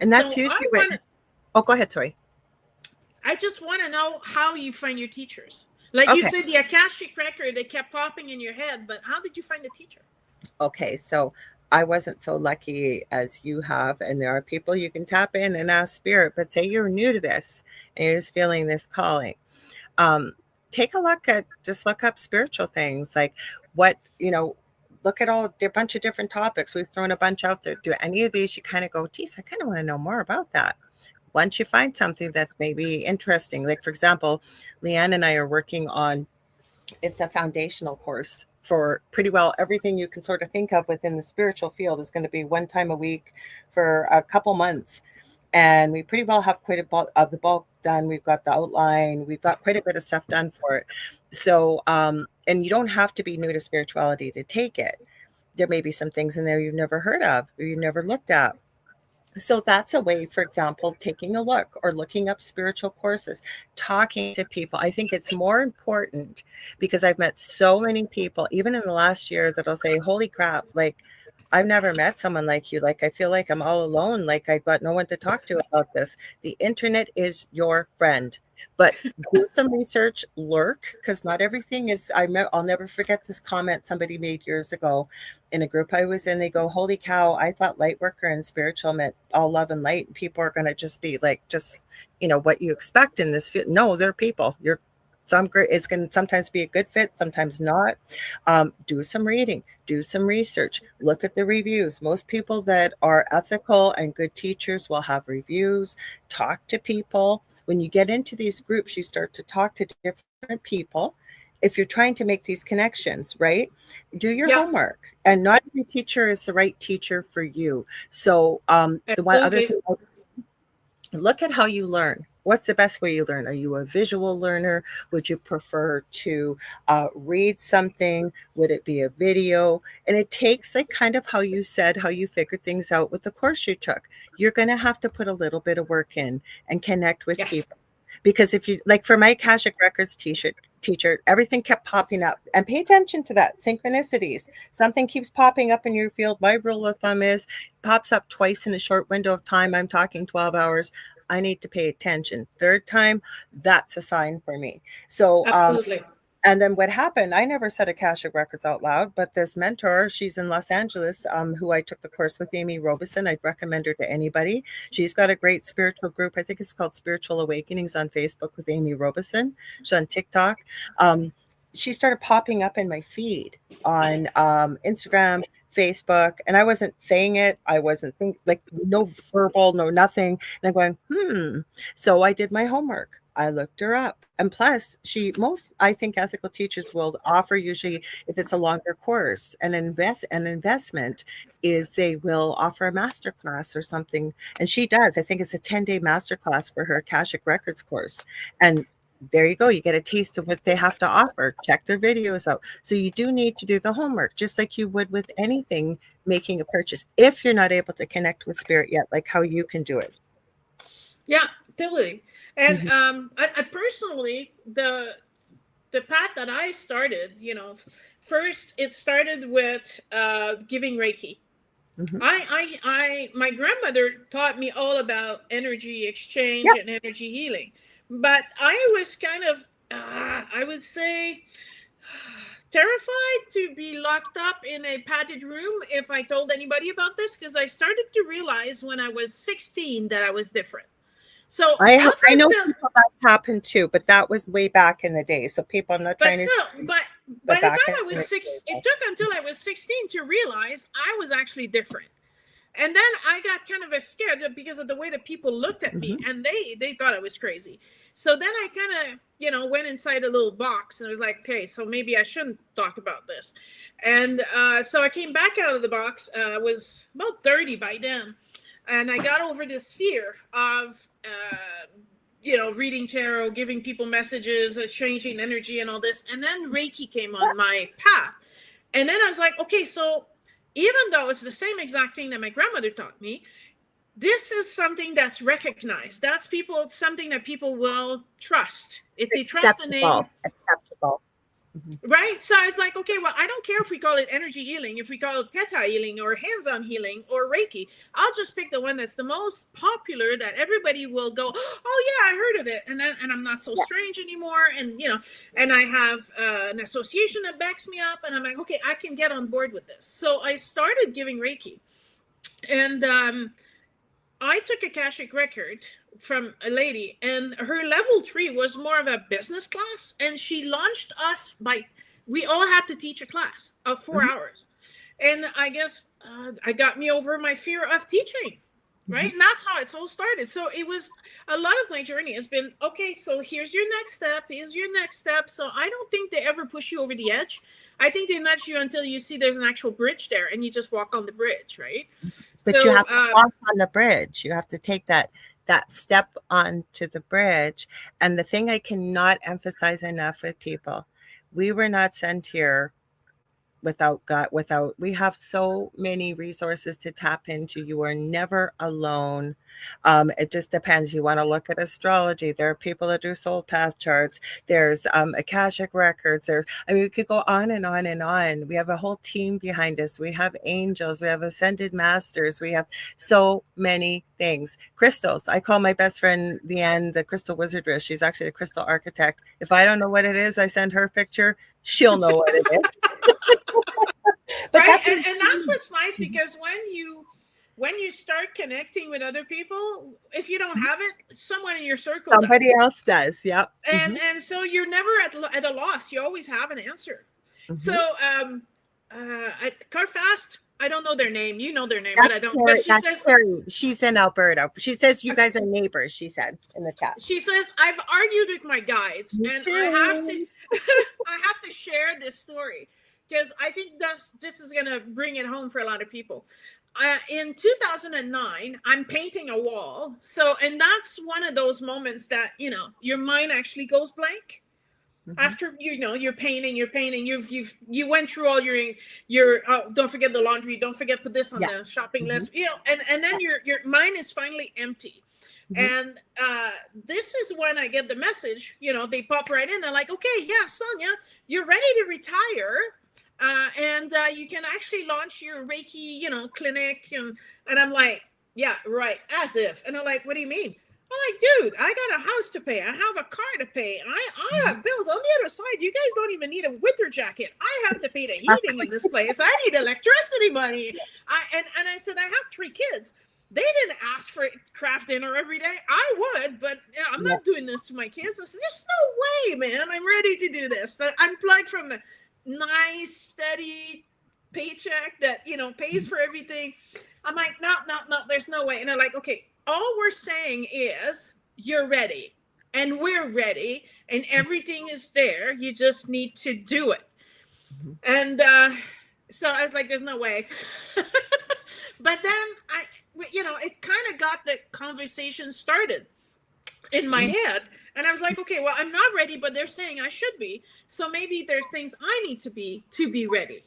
Speaker 2: And that's
Speaker 1: So
Speaker 2: usually what. Oh, go ahead. Sorry.
Speaker 1: I just want to know how you find your teachers. Like you
Speaker 2: Okay.
Speaker 1: said, the Akashic record, they kept popping in your head, but how did you find the teacher?
Speaker 2: Okay. So I wasn't so lucky as you have, and there are people you can tap in and ask spirit. But say you're new to this and you're just feeling this calling. Um, take a look at, just look up spiritual things like what, look at all a bunch of different topics. We've thrown a bunch out there. Do any of these you kind of go, geez, I kind of want to know more about that. Once you find something that's maybe interesting, like for example, Leanne and I are working on, it's a foundational course for pretty well everything you can sort of think of within the spiritual field is going to be one time a week for a couple months. And we pretty well have quite a bit of the bulk done. We've got the outline. We've got quite a bit of stuff done for it. So, and you don't have to be new to spirituality to take it. There may be some things in there you've never heard of or you've never looked at. So that's a way, for example, taking a look or looking up spiritual courses, talking to people. I think it's more important because I've met so many people, even in the last year, that'll say, holy crap, like I've never met someone like you. Like I feel like I'm all alone. Like I've got no one to talk to about this. The internet is your friend. But do some research, lurk, because not everything is. I'll never forget this comment somebody made years ago in a group I was in. They go, "Holy cow! I thought light worker and spiritual meant all love and light. And people are going to just be like, just what you expect in this field. No, they're people. You're some great. It's going to sometimes be a good fit, sometimes not. Do some reading, do some research, look at the reviews. Most people that are ethical and good teachers will have reviews. Talk to people. When you get into these groups, you start to talk to different people. If you're trying to make these connections, right? Do your
Speaker 1: Yeah,
Speaker 2: homework. And not every teacher is the right teacher for you. So the one other
Speaker 1: absolutely.
Speaker 2: thing look at how you learn. What's the best way you learn? Are you a visual learner? Would you prefer to read something? Would it be a video? And it takes, like, kind of how you said, how you figured things out with the course you took. You're going to have to put a little bit of work in and connect with
Speaker 1: Yes.
Speaker 2: people. Because if you, like, for my Akashic Records teacher, everything kept popping up. And pay attention to that. Synchronicities. Something keeps popping up in your field. My rule of thumb is pops up twice in a short window of time. I'm talking 12 hours. I need to pay attention. Third time, that's a sign for me. So,
Speaker 1: Absolutely.
Speaker 2: and then what happened, I never said Akashic Records out loud, but this mentor, she's in Los Angeles, who I took the course with, Amy Robeson. I'd recommend her to anybody. She's got a great spiritual group. I think it's called Spiritual Awakenings on Facebook with Amy Robeson. She's on TikTok. She started popping up in my feed on Instagram, Facebook, and I wasn't saying it. I wasn't like no verbal, no nothing. And I'm going, So I did my homework. I looked her up. And plus, I think ethical teachers will offer, usually if it's a longer course, an investment is they will offer a master class or something. And she does. I think it's a 10-day master class for her Akashic Records course. And there you go. You get a taste of what they have to offer. Check their videos out. So you do need to do the homework, just like you would with anything, making a purchase, if you're not able to connect with spirit yet, like how you can do it.
Speaker 1: Yeah, totally. And I personally, the path that I started, first it started with giving Reiki. My grandmother taught me all about energy exchange and energy healing, but I was kind of, I would say, terrified to be locked up in a padded room if I told anybody about this, because I started to realize when I was 16 that I was different. So
Speaker 2: I know people that happened too, but that was way back in the day. So people, I'm not trying to.
Speaker 1: But by the time I was 6, it took until I was 16 to realize I was actually different. And then I got kind of scared because of the way that people looked at me, and they thought I was crazy. So then I kind of, went inside a little box and I was like, okay, so maybe I shouldn't talk about this. And so I came back out of the box. I was about 30 by then. And I got over this fear of, reading tarot, giving people messages, changing energy and all this. And then Reiki came on my path. And then I was like, okay, so even though it's the same exact thing that my grandmother taught me, this is something that's recognized. That's something that people will trust. If they trust the name.
Speaker 2: Acceptable.
Speaker 1: Right? So I was like, okay, well, I don't care if we call it energy healing, if we call it theta healing or hands-on healing or Reiki. I'll just pick the one that's the most popular, that everybody will go, oh yeah, I heard of it. And I'm not so strange anymore. And, and I have an association that backs me up. And I'm like, okay, I can get on board with this. So I started giving Reiki. And I took a Akashic record from a lady, and her level 3 was more of a business class, and she launched us we all had to teach a class of 4 hours. And I guess I got me over my fear of teaching, right? And that's how it's all started. So it was a lot of my journey has been, okay, so here's your next step. So I don't think they ever push you over the edge. I think they nudge you until you see there's an actual bridge there, and you just walk on the bridge, right?
Speaker 2: But you have to walk on the bridge. You have to take that step onto the bridge. And the thing I cannot emphasize enough with people, we were not sent here without God, we have so many resources to tap into. You are never alone. It just depends. You want to look at astrology. There are people that do soul path charts. There's Akashic records. We could go on and on and on. We have a whole team behind us. We have angels. We have ascended masters. We have so many things. Crystals. I call my best friend Leanne the crystal wizardess. She's actually a crystal architect. If I don't know what it is, I send her a picture. She'll know what it is.
Speaker 1: But right? And that's what's nice, because when you start connecting with other people, if you don't have it, someone in your circle
Speaker 2: somebody else does. Yeah.
Speaker 1: And so you're never at a loss. You always have an answer. So Carfast, I don't know their name. You know their name, but I don't. But she says
Speaker 2: she's in Alberta. She says you guys are neighbors. She said in the chat.
Speaker 1: She says I've argued with my guides, and I have to I have to share this story. because I think this is going to bring it home for a lot of people. In 2009, I'm painting a wall. So, and that's one of those moments that, you know, your mind actually goes blank. After, you know, you're painting, you went through all your don't forget the laundry, don't forget put this on the shopping list, you know, and then your mind is finally empty. And this is when I get the message, you know, they pop right in. They're like, okay, yeah, Sonya, you're ready to retire. And you can actually launch your Reiki, you know, clinic. And I'm like, yeah, right. As if. And they're like, what do you mean? I'm like, dude, I got a house to pay. I have a car to pay. I have bills. On the other side, you guys don't even need a winter jacket. I have to pay the heating in this place. I need electricity money. And I said, I have 3 kids. They didn't ask for craft dinner every day. I would, but you know, I'm not doing this to my kids. I said, there's no way, man. I'm ready to do this. I'm plugged from a nice, steady paycheck that, you know, pays for everything. I'm like, no, there's no way. And they're like, okay, all we're saying is you're ready and we're ready and everything is there. You just need to do it. And so I was like, there's no way. But then you know, it kind of got the conversation started in my head. And I was like, okay, well, I'm not ready, but they're saying I should be. So maybe there's things I need to be ready.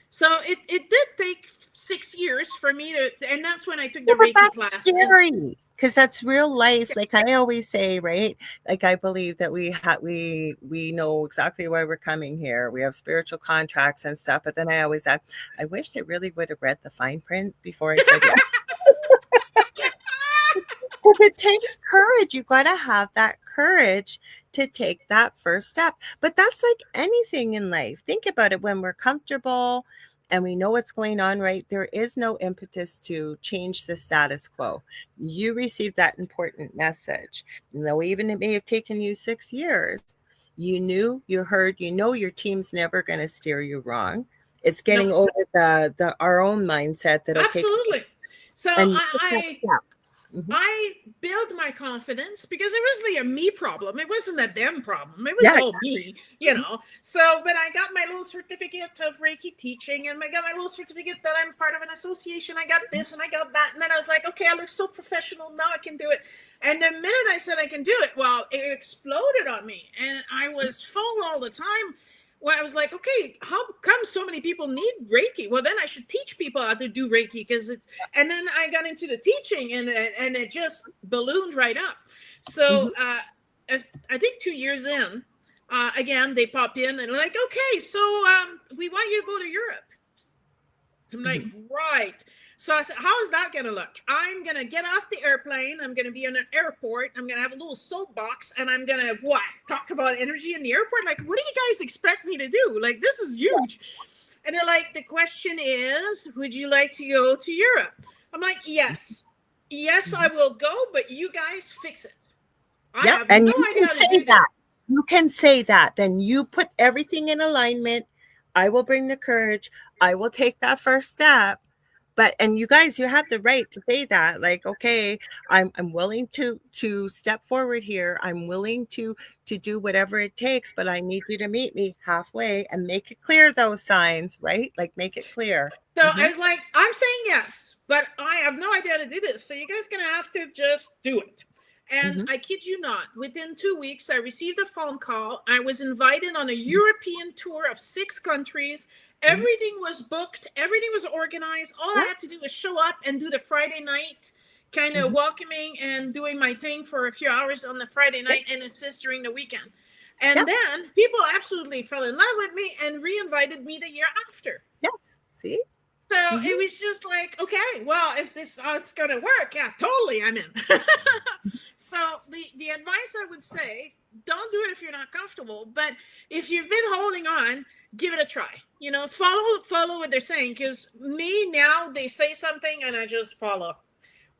Speaker 1: So it did take 6 years for me to, and that's when I took the Reiki class.
Speaker 2: Scary, because that's real life. Like I always say, right? Like I believe that we know exactly why we're coming here. We have spiritual contracts and stuff. But then I always said, I wish I really would have read the fine print before I said yes. Because it takes courage. You got to have that courage to take that first step. But that's like anything in life. Think about it. When we're comfortable and we know what's going on, right? There is no impetus to change the status quo. You received that important message. And though even it may have taken you 6 years, you knew, you heard, you know your team's never going to steer you wrong. It's getting over our own mindset that, okay.
Speaker 1: Absolutely. So I built my confidence because it was really a me problem. It wasn't a them problem. It was all me, you know. So, but I got my little certificate of Reiki teaching and I got my little certificate that I'm part of an association. I got this and I got that. And then I was like, okay, I look so professional. Now I can do it. And the minute I said I can do it, well, it exploded on me. And I was full all the time. Well, I was like, okay, how come so many people need Reiki? Well, then I should teach people how to do Reiki and then I got into the teaching and it just ballooned right up. So I think 2 years in, again, they pop in and like, okay, so we want you to go to Europe. I'm like, right. So I said, how is that going to look? I'm going to get off the airplane. I'm going to be in an airport. I'm going to have a little soapbox and I'm going to talk about energy in the airport. Like, what do you guys expect me to do? Like, this is huge. And they're like, the question is, would you like to go to Europe? I'm like, yes, I will go, but you guys fix it. I have no idea how to do that.
Speaker 2: You can say that. Then you put everything in alignment. I will bring the courage. I will take that first step. And you guys, you have the right to say that, like, okay, I'm willing to step forward here. I'm willing to do whatever it takes, but I need you to meet me halfway and make it clear those signs, right? Like make it clear.
Speaker 1: So I was like, I'm saying yes, but I have no idea how to do this. So you guys are going to have to just do it. And I kid you not, within 2 weeks, I received a phone call. I was invited on a European tour of 6 countries. Everything was booked. Everything was organized. All I had to do was show up and do the Friday night, kind of welcoming and doing my thing for a few hours on the Friday night and assist during the weekend. And then people absolutely fell in love with me and re-invited me the year after.
Speaker 2: Yes. See?
Speaker 1: So it was just like, okay, well, if this is going to work, yeah, totally, I'm in. So the advice I would say, don't do it if you're not comfortable. But if you've been holding on, give it a try. You know, follow what they're saying. Because me now, they say something and I just follow.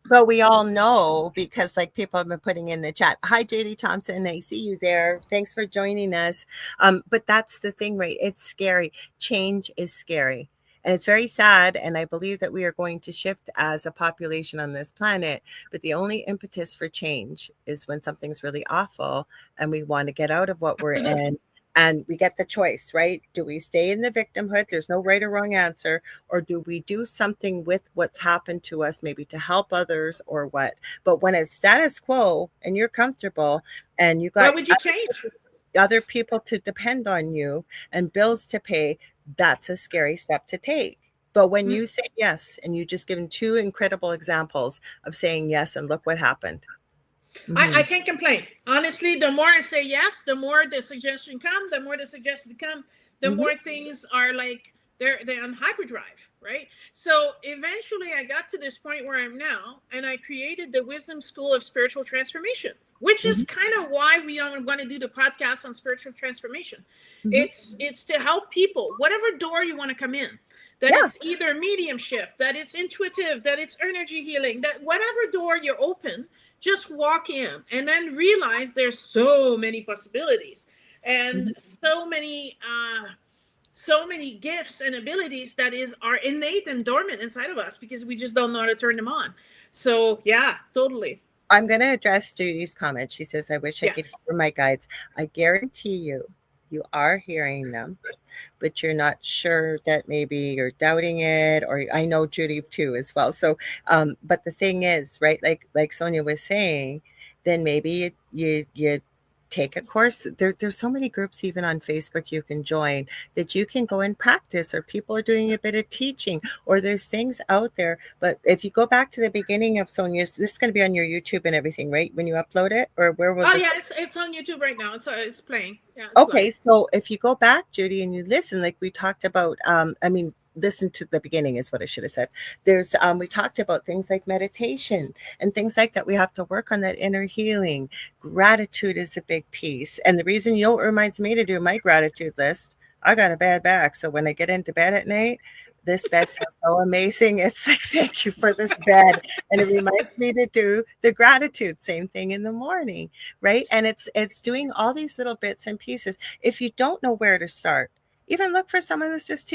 Speaker 2: But we all know, because like people have been putting in the chat, hi JD Thompson, I see you there, thanks for joining us. But that's the thing, right? It's scary. Change is scary. And it's very sad. And I believe that we are going to shift as a population on this planet. But the only impetus for change is when something's really awful and we want to get out of what we're in And we get the choice, right? Do we stay in the victimhood? There's no right or wrong answer. Or do we do something with what's happened to us, maybe to help others or what? But when it's status quo and you're comfortable and you got
Speaker 1: What would you change?
Speaker 2: other people to depend on you and bills to pay, that's a scary step to take. But when you say yes, and you just given two incredible examples of saying yes, and look what happened.
Speaker 1: I can't complain. Honestly, the more I say yes, the more the suggestion come, the more the suggestion come, the more things are like they're on hyperdrive, right? So eventually I got to this point where I'm now, and I created the Wisdom School of Spiritual Transformation, which is kind of why we are going to do the podcast on spiritual transformation. It's to help people, whatever door you want to come in, that it's either mediumship, that it's intuitive, that it's energy healing, that whatever door you open, just walk in and then realize there's so many possibilities and so many gifts and abilities that are innate and dormant inside of us because we just don't know how to turn them on. So yeah, totally.
Speaker 2: I'm going to address Judy's comment. She says, I wish I could hear my guides. I guarantee you are hearing them, but you're not sure that maybe you're doubting it, or I know Judy too as well. So, but the thing is, right, like Sonya was saying, then maybe you take a course. There's so many groups even on Facebook you can join that you can go and practice, or people are doing a bit of teaching, or there's things out there. But if you go back to the beginning of Sonya's, this is going to be on your YouTube and everything, right? When you upload it, or where will
Speaker 1: it's on YouTube right now. It's playing. Yeah,
Speaker 2: okay, live. So if you go back, Judy, and you listen, like we talked about, listen to the beginning is what I should have said. There's we talked about things like meditation and things like that. We have to work on that inner healing. Gratitude is a big piece. And the reason it reminds me to do my gratitude list, I got a bad back. So when I get into bed at night, this bed feels so amazing. It's like, thank you for this bed. And it reminds me to do the gratitude, same thing in the morning, right? And it's doing all these little bits and pieces. If you don't know where to start, even look for someone that's just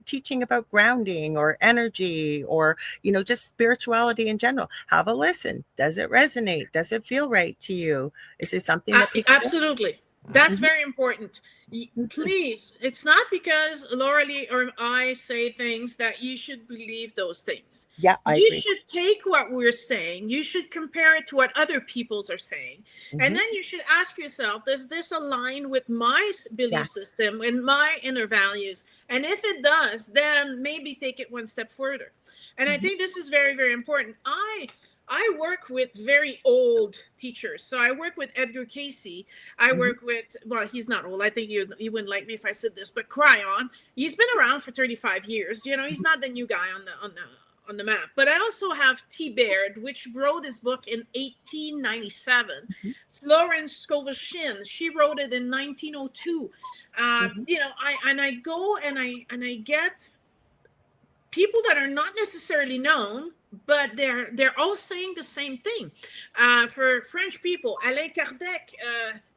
Speaker 2: teaching about grounding or energy, or just spirituality in general. Have a listen. Does it resonate? Does it feel right to you? Is there something that people
Speaker 1: absolutely that's very important. Please, it's not because Lorilei or I say things that you should believe those things.
Speaker 2: Yeah, I agree.
Speaker 1: Should take what we're saying, you should compare it to what other peoples are saying, and then you should ask yourself, does this align with my belief system and my inner values? And if it does, then maybe take it one step further. And I think this is very, very important. I work with very old teachers. So I work with Edgar Casey. I work with, well, he's not old. I think he wouldn't like me if I said this, but Cryon. He's been around for 35 years. He's not the new guy on the map. But I also have T. Baird, which wrote his book in 1897. Florence Scovel-Shinn, she wrote it in 1902. I go and I get people that are not necessarily known, but they're all saying the same thing. For French people, Alain Kardec,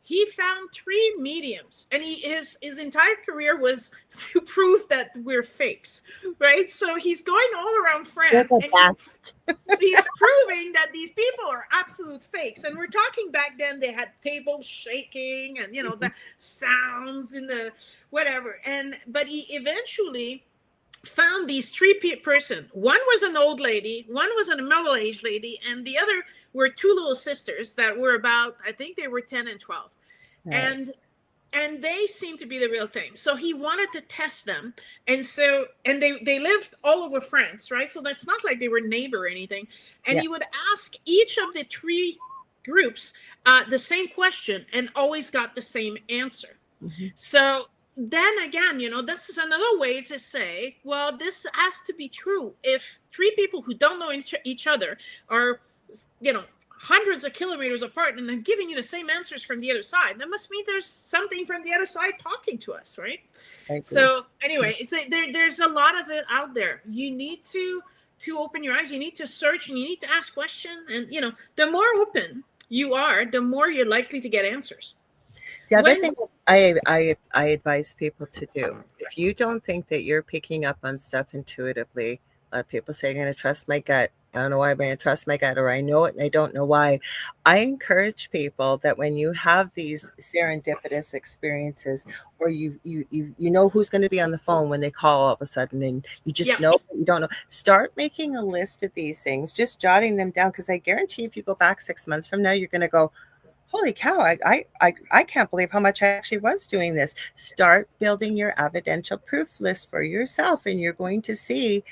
Speaker 1: he found 3 mediums, and his entire career was to prove that we're fakes, right? So he's going all around France, and he's proving that these people are absolute fakes. And we're talking back then, they had tables shaking and the sounds in the whatever. But he eventually found these 3 person. One was an old lady, one was a middle-aged lady, and the other were 2 little sisters that were about, I think they were 10 and 12. Right. And they seemed to be the real thing. So he wanted to test them. And they lived all over France, right? So that's not like they were neighbor or anything. And he would ask each of the 3 groups the same question and always got the same answer. So then again, this is another way to say, well, this has to be true. If 3 people who don't know each other are, hundreds of kilometers apart and then giving you the same answers from the other side, that must mean there's something from the other side talking to us, right? So anyway, it's there's a lot of it out there. You need to open your eyes. You need to search, and you need to ask questions. And the more open you are, the more you're likely to get answers.
Speaker 2: The other thing I advise people to do, if you don't think that you're picking up on stuff intuitively, A lot of people say I'm going to trust my gut. I don't know why I'm going to trust my gut, or I know it and I don't know why. I encourage people that when you have these serendipitous experiences, or you know who's going to be on the phone when they call all of a sudden, and you just
Speaker 1: Yeah.
Speaker 2: know you don't know, start making a list of these things, just jotting them down, because I guarantee if you go back 6 months from now, you're going to go, holy cow, I can't believe how much I actually was doing this. Start building your evidential proof list for yourself, and you're going to see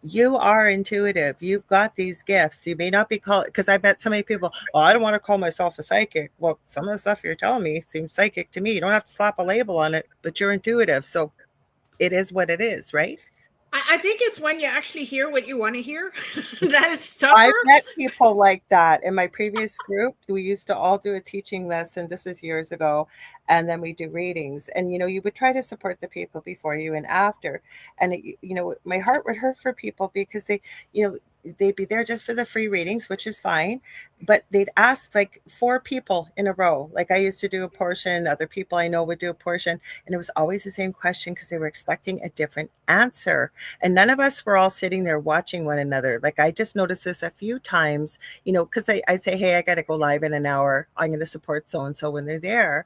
Speaker 2: you are intuitive. You've got these gifts. You may not be called, because I bet so many people, well, I don't want to call myself a psychic. Well, some of the stuff you're telling me seems psychic to me. You don't have to slap a label on it, but you're intuitive. So it is what it is, right?
Speaker 1: I think it's when you actually hear what you want to hear that is tougher.
Speaker 2: I met people like that in my previous group. We used to all do a teaching lesson. This was years ago. And then we do readings. And, you would try to support the people before you and after. And, my heart would hurt for people because they'd be there just for the free readings, which is fine. But they'd ask like 4 people in a row. Like I used to do a portion, other people I know would do a portion. And it was always the same question because they were expecting a different answer. And none of us were all sitting there watching one another. Like I just noticed this a few times, because I say, hey, I got to go live in an hour. I'm going to support so-and-so when they're there.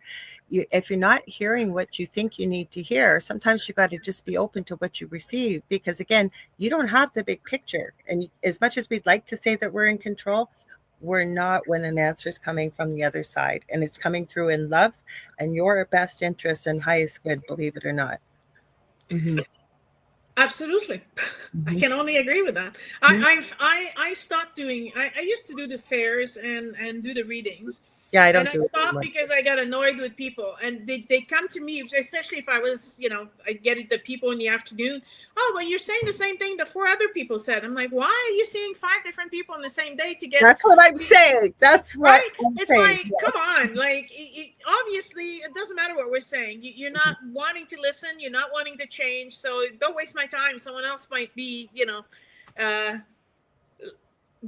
Speaker 2: If you're not hearing what you think you need to hear, sometimes you got to just be open to what you receive, because again, you don't have the big picture. And as much as we'd like to say that we're in control, we're not when an answer is coming from the other side, and it's coming through in love and your best interest and highest good, believe it or not. Mm-hmm.
Speaker 1: Absolutely. I can only agree with that. I stopped doing, I used to do the fairs and do the readings.
Speaker 2: Yeah, I
Speaker 1: And
Speaker 2: don't
Speaker 1: I
Speaker 2: do it
Speaker 1: stopped
Speaker 2: anymore.
Speaker 1: because I got annoyed with people, and they come to me, especially if I was, I get it, the people in the afternoon. Oh, well, you're saying the same thing the 4 other people said. I'm like, why are you seeing 5 different people on the same day to get?
Speaker 2: That's what I'm saying. That's what
Speaker 1: right.
Speaker 2: I'm
Speaker 1: It's
Speaker 2: saying.
Speaker 1: like, come on, like obviously it doesn't matter what we're saying. You're not wanting to listen. You're not wanting to change. So don't waste my time. Someone else might be,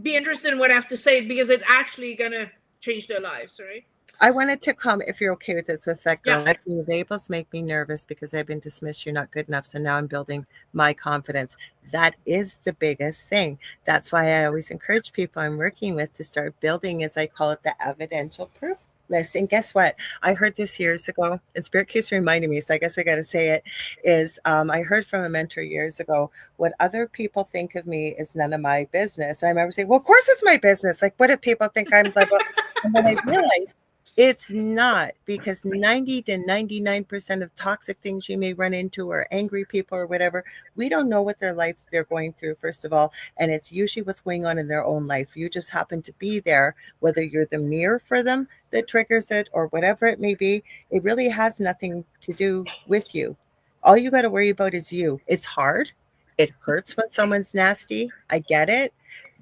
Speaker 1: be interested in what I have to say, because it's actually gonna change their lives, right?
Speaker 2: I wanted to come, if you're okay with this, with that girl.
Speaker 1: Yeah.
Speaker 2: Your labels make me nervous because I've been dismissed. You're not good enough. So now I'm building my confidence. That is the biggest thing. That's why I always encourage people I'm working with to start building, as I call it, the evidential proof list. And guess what? I heard this years ago, and Spirit keeps reminding me, so I guess I got to say it, is I heard from a mentor years ago, what other people think of me is none of my business. And I remember saying, well, of course it's my business. Like, what if people think I'm blah, blah? And then I realized, it's not, because 90 to 99% of toxic things you may run into, or angry people or whatever, we don't know what their life they're going through, first of all. And it's usually what's going on in their own life. You just happen to be there, whether you're the mirror for them that triggers it or whatever it may be. It really has nothing to do with you. All you got to worry about is you. It's hard. It hurts when someone's nasty. I get it.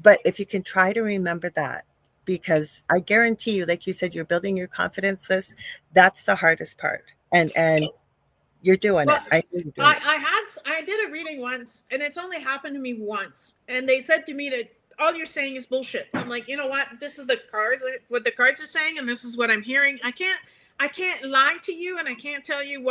Speaker 2: But if you can try to remember that, because I guarantee you, like you said, you're building your confidence list. That's the hardest part. And you're doing
Speaker 1: Well,
Speaker 2: it. I know you're doing it.
Speaker 1: I did a reading once, and it's only happened to me once. And they said to me that all you're saying is bullshit. I'm like, you know what? This is the cards, what the cards are saying, and this is what I'm hearing. I can't lie to you, and I can't tell you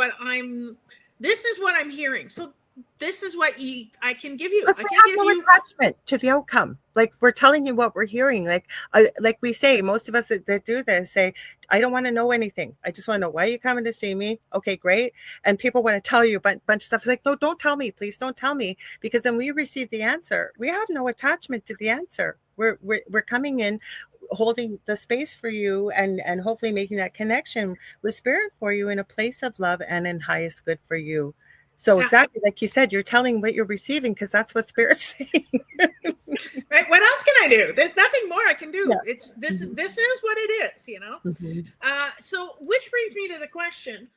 Speaker 1: this is what I'm hearing. So this is what I can give you.
Speaker 2: Because
Speaker 1: I
Speaker 2: we
Speaker 1: can't
Speaker 2: have
Speaker 1: give
Speaker 2: no
Speaker 1: you
Speaker 2: attachment to the outcome. Like, we're telling you what we're hearing. Like we say, most of us that do this say, I don't want to know anything. I just want to know, why are you coming to see me? Okay, great. And people want to tell you a bunch of stuff. It's like, no, don't tell me. Please don't tell me. Because then we receive the answer. We have no attachment to the answer. We're coming in, holding the space for you, and hopefully making that connection with spirit for you in a place of love and in highest good for you. So exactly like you said, you're telling what you're receiving, because that's what spirit's saying.
Speaker 1: Right? What else can I do? There's nothing more I can do.
Speaker 2: Yeah.
Speaker 1: It's this is what it is,
Speaker 2: Mm-hmm.
Speaker 1: So which brings me to the question.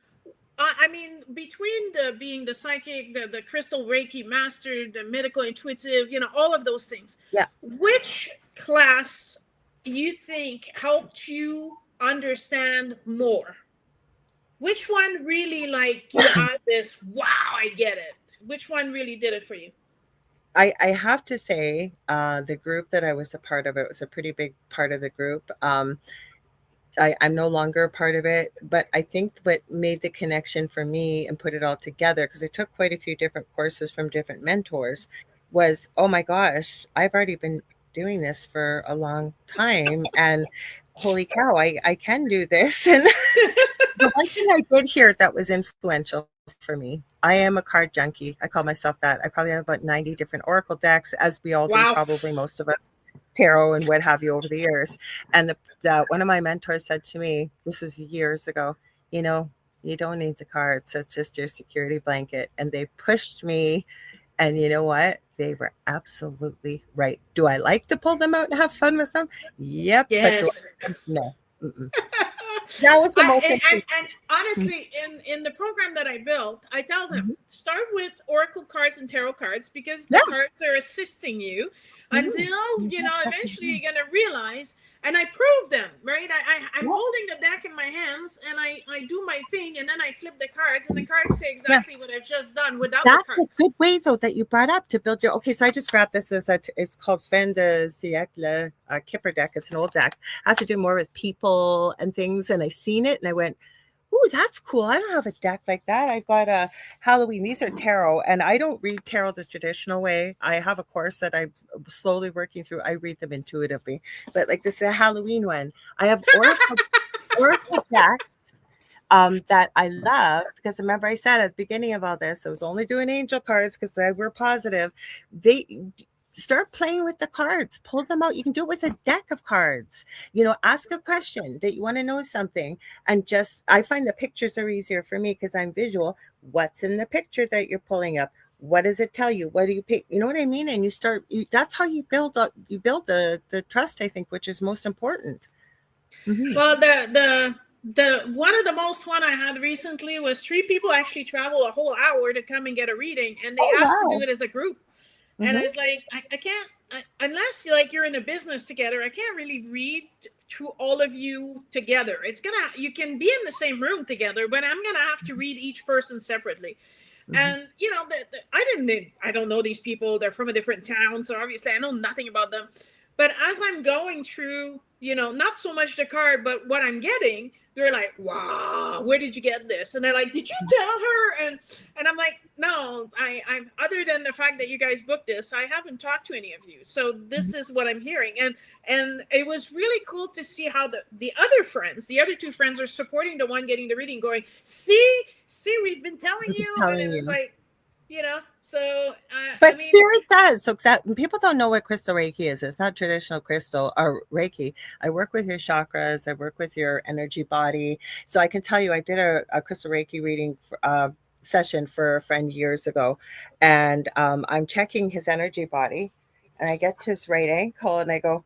Speaker 1: I mean, between being the psychic, the crystal Reiki master, the medical intuitive, all of those things.
Speaker 2: Yeah.
Speaker 1: Which class you think helped you understand more? Which one really, like, you had this, wow, I get it? Which one really did it for you?
Speaker 2: I have to say, the group that I was a part of, it was a pretty big part of the group. I'm no longer a part of it, but I think what made the connection for me and put it all together, because I took quite a few different courses from different mentors, was, oh my gosh, I've already been doing this for a long time, and holy cow, I can do this. And the one thing I did here that was influential for me, I am a card junkie. I call myself that. I probably have about 90 different oracle decks, as we all do,
Speaker 1: Wow.
Speaker 2: probably most of us, tarot and what have you over the years. And one of my mentors said to me, this was years ago, you don't need the cards. That's just your security blanket. And they pushed me. And you know what? They were absolutely right. Do I like to pull them out and have fun with them? Yep.
Speaker 1: Yes.
Speaker 2: But no. Mm-mm. That was the most
Speaker 1: and honestly, in the program that I built, I tell them start with oracle cards and tarot cards, because the cards are assisting you until eventually you're gonna realize. And I prove them, right? I'm holding the deck in my hands, and I do my thing, and then I flip the cards, and the cards say exactly what I've just done without the cards.
Speaker 2: That's a good way, though, that you brought up to build your. Okay, so I just grabbed this it's called Fin de Siècle Kipper deck. It's an old deck. It has to do more with people and things, and I seen it, and I went, "Ooh, that's cool. I don't have a deck like that. I've got a Halloween. These are tarot, and I don't read tarot the traditional way. I have a course that I'm slowly working through. I read them intuitively, but like this is a Halloween one. I have oracle decks that I love, because remember I said at the beginning of all this, I was only doing angel cards because they were positive. They start playing with the cards, pull them out. You can do it with a deck of cards. Ask a question that you want to know something, and I find the pictures are easier for me because I'm visual. What's in the picture that you're pulling up? What does it tell you? What do you pick? You know what I mean? And that's how you build the trust, I think, which is most important.
Speaker 1: Mm-hmm. Well, the one of the most one I had recently was 3 people actually travel a whole hour to come and get a reading, and they asked to do it as a group. And I was like, I can't, unless you're in a business together, I can't really read to all of you together. You can be in the same room together, but I'm gonna have to read each person separately. And I don't know these people. They're from a different town, so obviously I know nothing about them. But as I'm going through, not so much the card, but what I'm getting, they're like, wow, where did you get this? And they're like, did you tell her? And I'm like, no, I'm other than the fact that you guys booked this, I haven't talked to any of you. So this is what I'm hearing. And it was really cool to see how the other 2 friends are supporting the one getting the reading, going, see, we've been telling you. And it was like, so
Speaker 2: but spirit does. So people don't know what crystal Reiki is. It's not traditional crystal or Reiki. I work with your chakras. I work with your energy body. So I can tell you, I did a crystal Reiki reading session for a friend years ago, and I'm checking his energy body, and I get to his right ankle, and I go,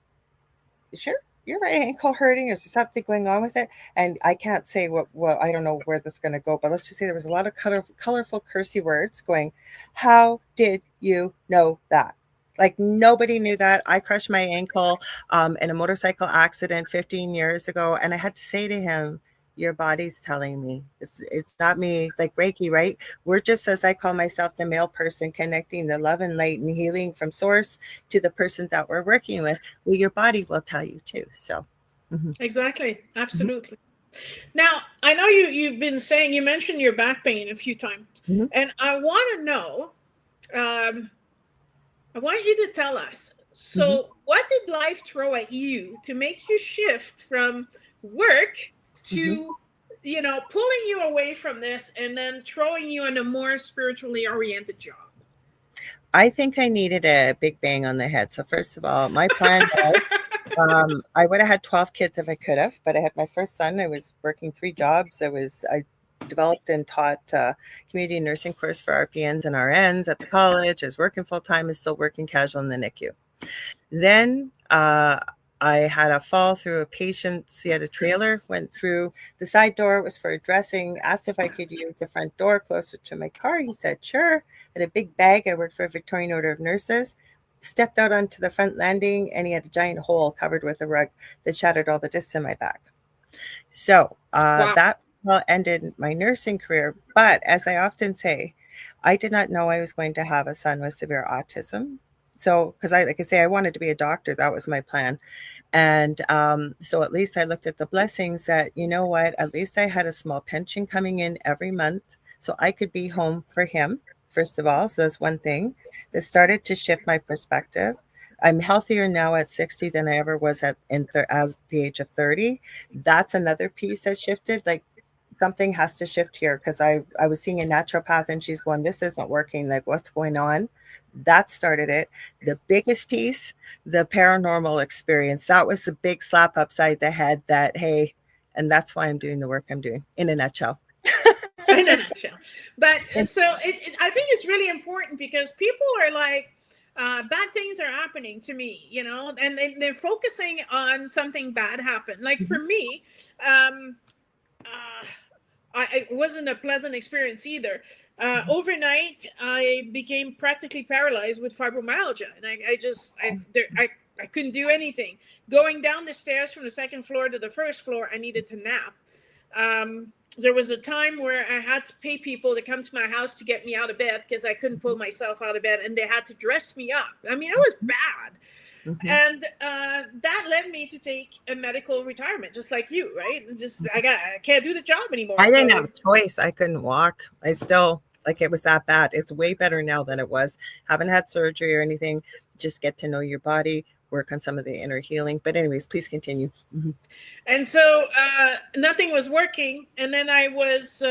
Speaker 2: sure, your right ankle hurting, or is there something going on with it? And I can't say what I don't know where this is going to go, but let's just say there was a lot of colorful cursey words going, how did you know that? Like, nobody knew that. I crushed my ankle in a motorcycle accident 15 years ago, and I had to say to him, your body's telling me. It's not me. Like Reiki, right? We're just, as I call myself, the male person, connecting the love and light and healing from source to the person that we're working with. Well, your body will tell you too. So
Speaker 1: exactly. Absolutely. Now, I know you've been saying, you mentioned your back pain a few times, and I want to know, I want you to tell us, so what did life throw at you to make you shift from work to, pulling you away from this and then throwing you in a more spiritually oriented job?
Speaker 2: I think I needed a big bang on the head. So first of all, my plan was, I would have had 12 kids if I could have, but I had my first son. I was working 3 jobs. I developed and taught community nursing course for RPNs and RNs at the college. I was working full time and still working casual in the NICU. Then I had a fall through a patient. He had a trailer, went through the side door. It was for dressing. Asked if I could use the front door closer to my car. He said, sure. Had a big bag. I worked for a Victorian Order of Nurses. Stepped out onto the front landing, and he had a giant hole covered with a rug that shattered all the discs in my back. So that ended my nursing career. But as I often say, I did not know I was going to have a son with severe autism. So, because I wanted to be a doctor. That was my plan. And so at least I looked at the blessings that, you know what, at least I had a small pension coming in every month so I could be home for him first of all. So that's one thing that started to shift my perspective. I'm healthier now at 60 than I ever was as the age of 30. That's another piece that shifted. Like something has to shift here because I was seeing a naturopath and she's going, this isn't working. Like what's going on? That started it. The biggest piece, the paranormal experience. That was the big slap upside the head that, hey, and that's why I'm doing the work I'm doing in a nutshell.
Speaker 1: In a nutshell. But so I think it's really important because people are like, bad things are happening to me, you know, and they're focusing on something bad happened. Like for me, it wasn't a pleasant experience either. Overnight, I became practically paralyzed with fibromyalgia, and I couldn't do anything. Going down the stairs from the second floor to the first floor, I needed to nap. There was a time where I had to pay people to come to my house to get me out of bed because I couldn't pull myself out of bed, and they had to dress me up. I mean, it was bad. Mm-hmm. And that led me to take a medical retirement, just like you, right? I can't do the job anymore.
Speaker 2: I didn't have a choice. I couldn't walk. I still, like, it was that bad. It's way better now than it was. Haven't had surgery or anything. Just get to know your body, work on some of the inner healing. But anyways, please continue. Mm-hmm.
Speaker 1: And so nothing was working. And then I was,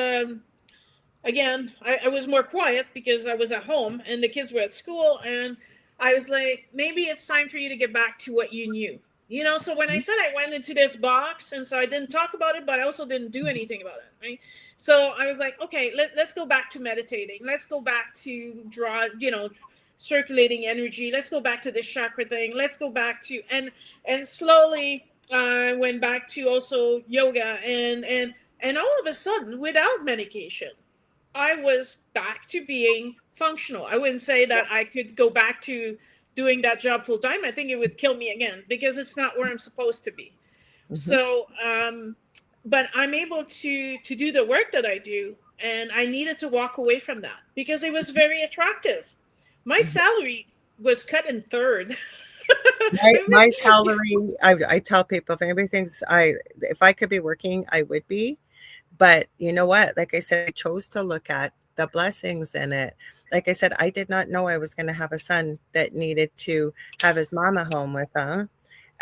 Speaker 1: again, I was more quiet because I was at home and the kids were at school. And I was like, maybe it's time for you to get back to what you knew. You know, so when I said I went into this box, and so I didn't talk about it, but I also didn't do anything about it, right? So I was like, okay, let's go back to meditating. Let's go back to circulating energy. Let's go back to this chakra thing. Let's go back to, and slowly I went back to also yoga, and all of a sudden, without medication, I was back to being functional. I wouldn't say that I could go back to doing that job full time. I think it would kill me again because it's not where I'm supposed to be. Mm-hmm. So, but I'm able to do the work that I do, and I needed to walk away from that because it was very attractive. My salary was cut in third.
Speaker 2: my salary, I tell people, if anybody thinks if I could be working, I would be. But you know what? Like I said, I chose to look at the blessings in it. Like I said, I did not know I was going to have a son that needed to have his mama home with him.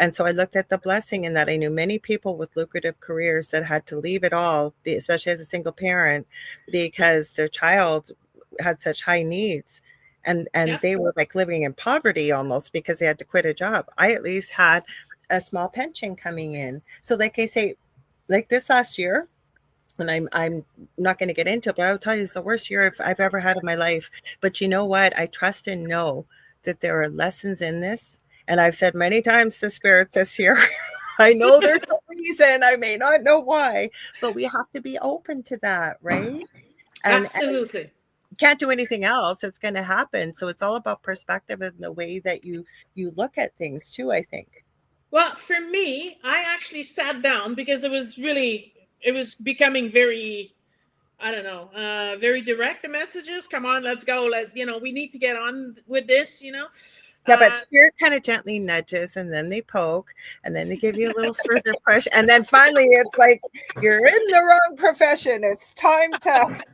Speaker 2: And so I looked at the blessing in that. I knew many people with lucrative careers that had to leave it all, especially as a single parent, because their child had such high needs. And yeah. They were like living in poverty almost because they had to quit a job. I at least had a small pension coming in. So like I say, like this last year, and I'm not going to get into it, but I'll tell you, it's the worst year I've ever had in my life. But you know what? I trust and know that there are lessons in this. And I've said many times to Spirit this year, I know there's a reason. I may not know why, but we have to be open to that, right?
Speaker 1: Absolutely.
Speaker 2: And can't do anything else. It's going to happen. So it's all about perspective and the way that you look at things too, I think.
Speaker 1: Well, for me, I actually sat down because it was becoming very, I don't know, very direct, the messages. Come on, let's go. We need to get on with this,
Speaker 2: Yeah, but Spirit kind of gently nudges, and then they poke, and then they give you a little further push. And then finally it's like, you're in the wrong profession. It's time to.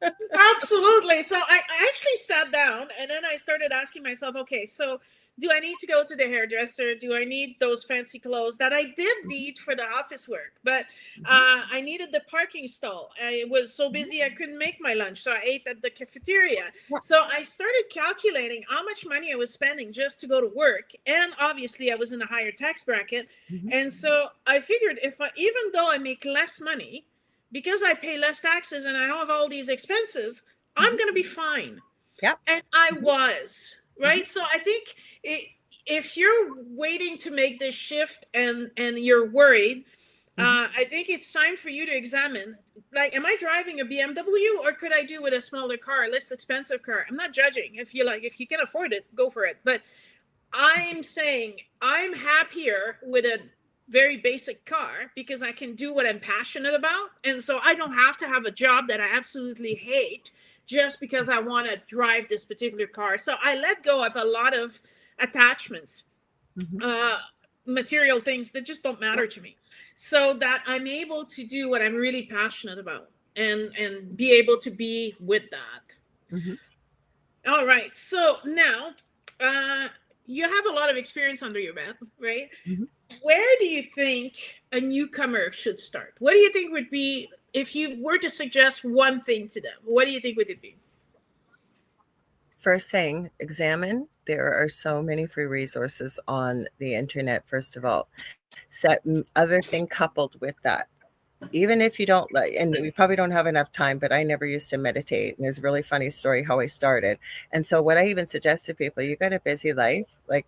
Speaker 1: Absolutely. So I actually sat down, and then I started asking myself, okay, so do I need to go to the hairdresser? Do I need those fancy clothes that I did need for the office work? But I needed the parking stall. I was so busy I couldn't make my lunch, so I ate at the cafeteria. So I started calculating how much money I was spending just to go to work. And obviously I was in a higher tax bracket. Mm-hmm. And so I figured even though I make less money, because I pay less taxes and I don't have all these expenses, I'm going to be fine.
Speaker 2: Yeah.
Speaker 1: And I was. Right. So I think if you're waiting to make this shift and you're worried, I think it's time for you to examine, like, am I driving a BMW or could I do with a smaller car, a less expensive car? I'm not judging. If you can afford it, go for it. But I'm saying I'm happier with a very basic car because I can do what I'm passionate about. And so I don't have to have a job that I absolutely hate just because I want to drive this particular car. So I let go of a lot of attachments, material things that just don't matter to me, so that I'm able to do what I'm really passionate about and be able to be with that.
Speaker 2: Mm-hmm.
Speaker 1: All right. So now you have a lot of experience under your belt, right?
Speaker 2: Mm-hmm.
Speaker 1: Where do you think a newcomer should start? What do you think would be, if you were to suggest one thing to them, what do you think would it be?
Speaker 2: First thing, examine. There are so many free resources on the internet, first of all. Other thing coupled with that, even if you don't like, and we probably don't have enough time, but I never used to meditate. And there's a really funny story how I started. And so what I even suggest to people, you got a busy life, like,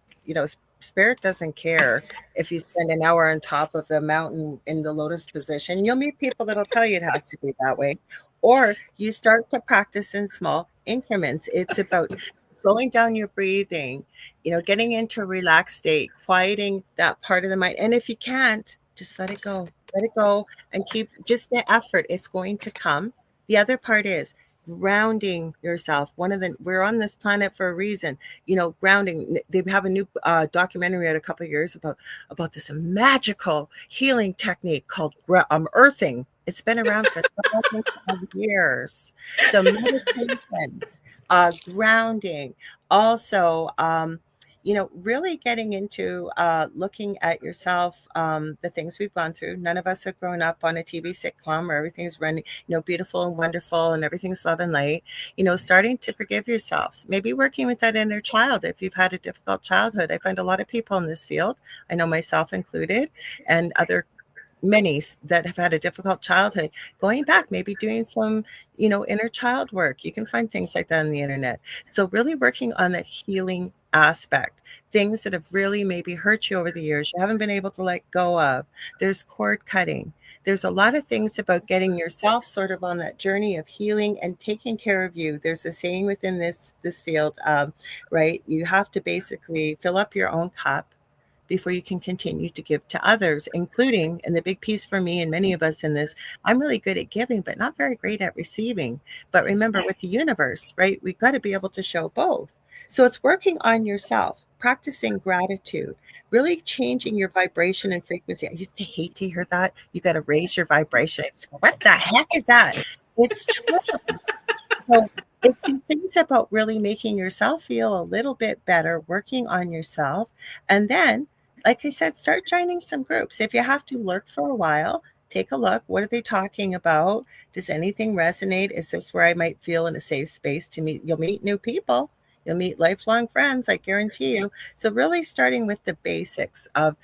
Speaker 2: spirit doesn't care if you spend an hour on top of the mountain in the lotus position. You'll meet people that'll tell you it has to be that way. Or you start to practice in small increments. It's about slowing down your breathing, getting into a relaxed state, quieting that part of the mind. And if you can't, just let it go. Let it go and keep just the effort. It's going to come. The other part is grounding yourself. We're on this planet for a reason. Grounding. They have a new documentary out a couple of years about this magical healing technique called earthing. It's been around for thousands of years. So meditation, grounding, also. Really getting into looking at yourself, the things we've gone through. None of us have grown up on a TV sitcom where everything's running, beautiful and wonderful and everything's love and light. Starting to forgive yourselves, maybe working with that inner child. If you've had a difficult childhood, I find a lot of people in this field, I know myself included, and many that have had a difficult childhood, going back, maybe doing some, inner child work. You can find things like that on the internet. So really working on that healing aspect, things that have really maybe hurt you over the years, you haven't been able to let go of. There's cord cutting. There's a lot of things about getting yourself sort of on that journey of healing and taking care of you. There's a saying within this field, right? You have to basically fill up your own cup before you can continue to give to others, including, and the big piece for me and many of us in this, I'm really good at giving, but not very great at receiving. But remember, with the universe, right, we've got to be able to show both. So it's working on yourself, practicing gratitude, really changing your vibration and frequency. I used to hate to hear that. You got to raise your vibration. What the heck is that? It's true. So it's these things about really making yourself feel a little bit better, working on yourself. And then, like I said, start joining some groups. If you have to lurk for a while, take a look. What are they talking about? Does anything resonate? Is this where I might feel in a safe space to meet? You'll meet new people. You'll meet lifelong friends, I guarantee you. So really starting with the basics of,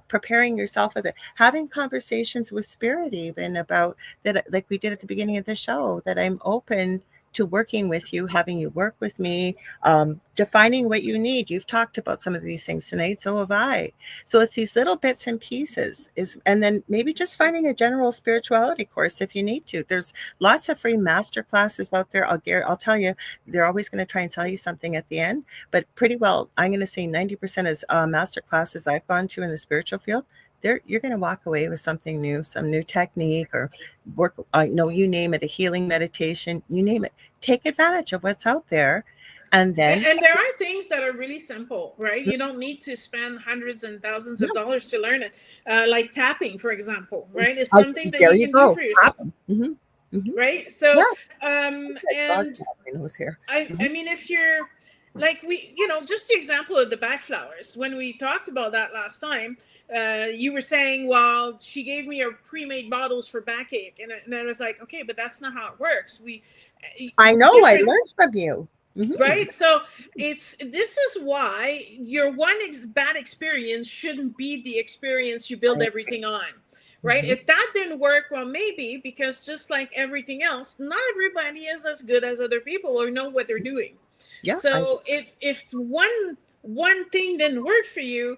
Speaker 2: preparing yourself with it, having conversations with spirit even about that, like we did at the beginning of the show, that I'm open to working with you, having you work with me, defining what you need. You've talked about some of these things tonight, so have I. So it's these little bits and pieces, and then maybe just finding a general spirituality course if you need to. There's lots of free master classes out there. I'll tell you, they're always going to try and sell you something at the end, but pretty well, I'm going to say 90% of master classes I've gone to in the spiritual field, you're going to walk away with something new, some new technique, or work, you name it, a healing meditation, you name it. Take advantage of what's out there. And then,
Speaker 1: and there are things that are really simple, right? You don't need to spend hundreds and thousands of dollars to learn it. Like tapping, for example, right? It's something that you can do for yourself.
Speaker 2: Mm-hmm. Mm-hmm.
Speaker 1: Right. So,
Speaker 2: and who's here?
Speaker 1: I mean, if you're like, just the example of the back flowers, when we talked about that last time, you were saying, well, she gave me her pre-made bottles for backache. And I was like, okay, but that's not how it works.
Speaker 2: I know, I learned from you. Mm-hmm.
Speaker 1: Right. So this is why your one bad experience shouldn't be the experience you build everything on. Right. Mm-hmm. If that didn't work, well, maybe, because just like everything else, not everybody is as good as other people or know what they're doing. Yeah. So if one thing didn't work for you,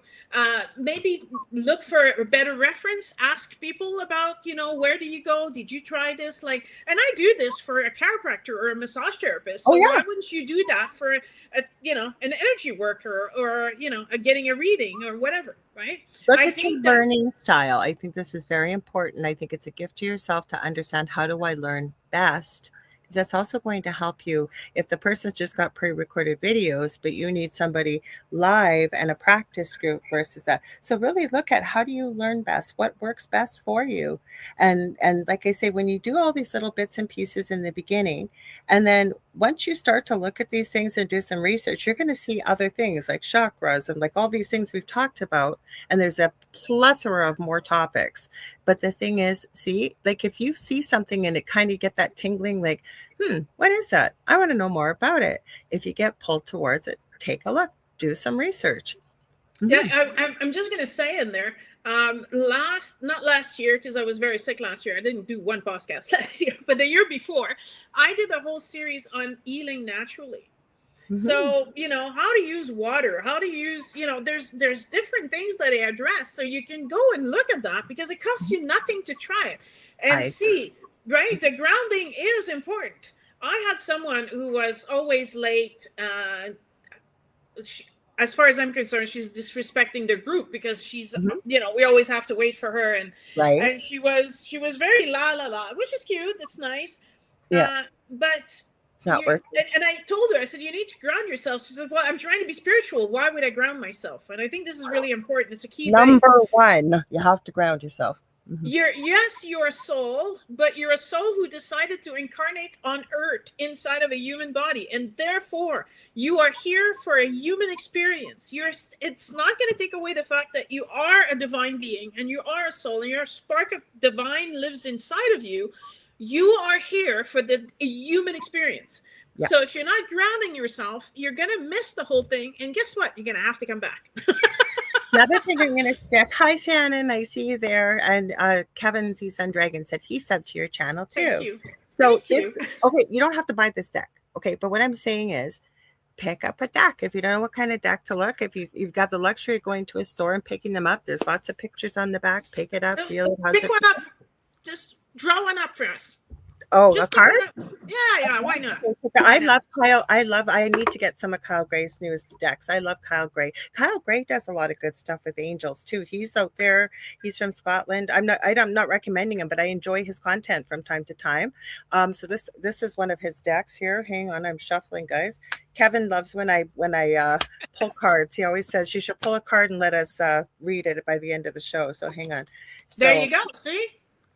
Speaker 1: maybe look for a better reference. Ask people about, where do you go? Did you try this? And I do this for a chiropractor or a massage therapist. So why wouldn't you do that for an energy worker or getting a reading or whatever, right?
Speaker 2: Look at your learning style. I think this is very important. I think it's a gift to yourself to understand, how do I learn best? That's also going to help you if the person's just got pre-recorded videos, but you need somebody live and a practice group versus that. So really look at, how do you learn best? What works best for you? And like I say, when you do all these little bits and pieces in the beginning, and then once you start to look at these things and do some research, you're going to see other things like chakras and like all these things we've talked about. And there's a plethora of more topics. But the thing is, see, like if you see something and it kind of get that tingling, like, what is that? I want to know more about it. If you get pulled towards it, take a look, do some research.
Speaker 1: Yeah, I'm just going to say in there, not last year, because I was very sick last year. I didn't do one podcast last year, but the year before, I did a whole series on healing naturally. So, how to use water, how to use, there's different things that they address. So you can go and look at that because it costs you nothing to try it and see, right? The grounding is important. I had someone who was always late. As far as I'm concerned, she's disrespecting the group because she's, we always have to wait for her. And she was very la, which is cute. It's nice.
Speaker 2: Yeah.
Speaker 1: But
Speaker 2: it's not working.
Speaker 1: And I told her, I said, you need to ground yourself. She said, well, I'm trying to be spiritual. Why would I ground myself? And I think this is really important. It's a key.
Speaker 2: Number one, you have to ground yourself.
Speaker 1: You're a soul, but you're a soul who decided to incarnate on earth inside of a human body. And therefore, you are here for a human experience. It's not going to take away the fact that you are a divine being and you are a soul and your spark of divine lives inside of you. You are here for the human experience. Yeah. So if you're not grounding yourself, you're going to miss the whole thing. And guess what? You're going to have to come back.
Speaker 2: Another thing I'm going to stress. Hi, Shannon. I see you there. And Kevin Z Sun Dragon said he subbed to your channel too.
Speaker 1: Thank you.
Speaker 2: So okay, you don't have to buy this deck. Okay, but what I'm saying is pick up a deck. If you don't know what kind of deck to look, if you've got the luxury of going to a store and picking them up, there's lots of pictures on the back. Pick it up, feel it.
Speaker 1: Pick one up. Just draw one up for us.
Speaker 2: Oh, just a card?
Speaker 1: Yeah, why not?
Speaker 2: I love Kyle. I need to get some of Kyle Gray's newest decks. I love Kyle Gray. Kyle Gray does a lot of good stuff with angels too. He's out there. He's from Scotland. I'm not recommending him, but I enjoy his content from time to time. So this is one of his decks here. Hang on, I'm shuffling, guys. Kevin loves when I pull cards. He always says you should pull a card and let us read it by the end of the show. So hang on.
Speaker 1: There you go. See?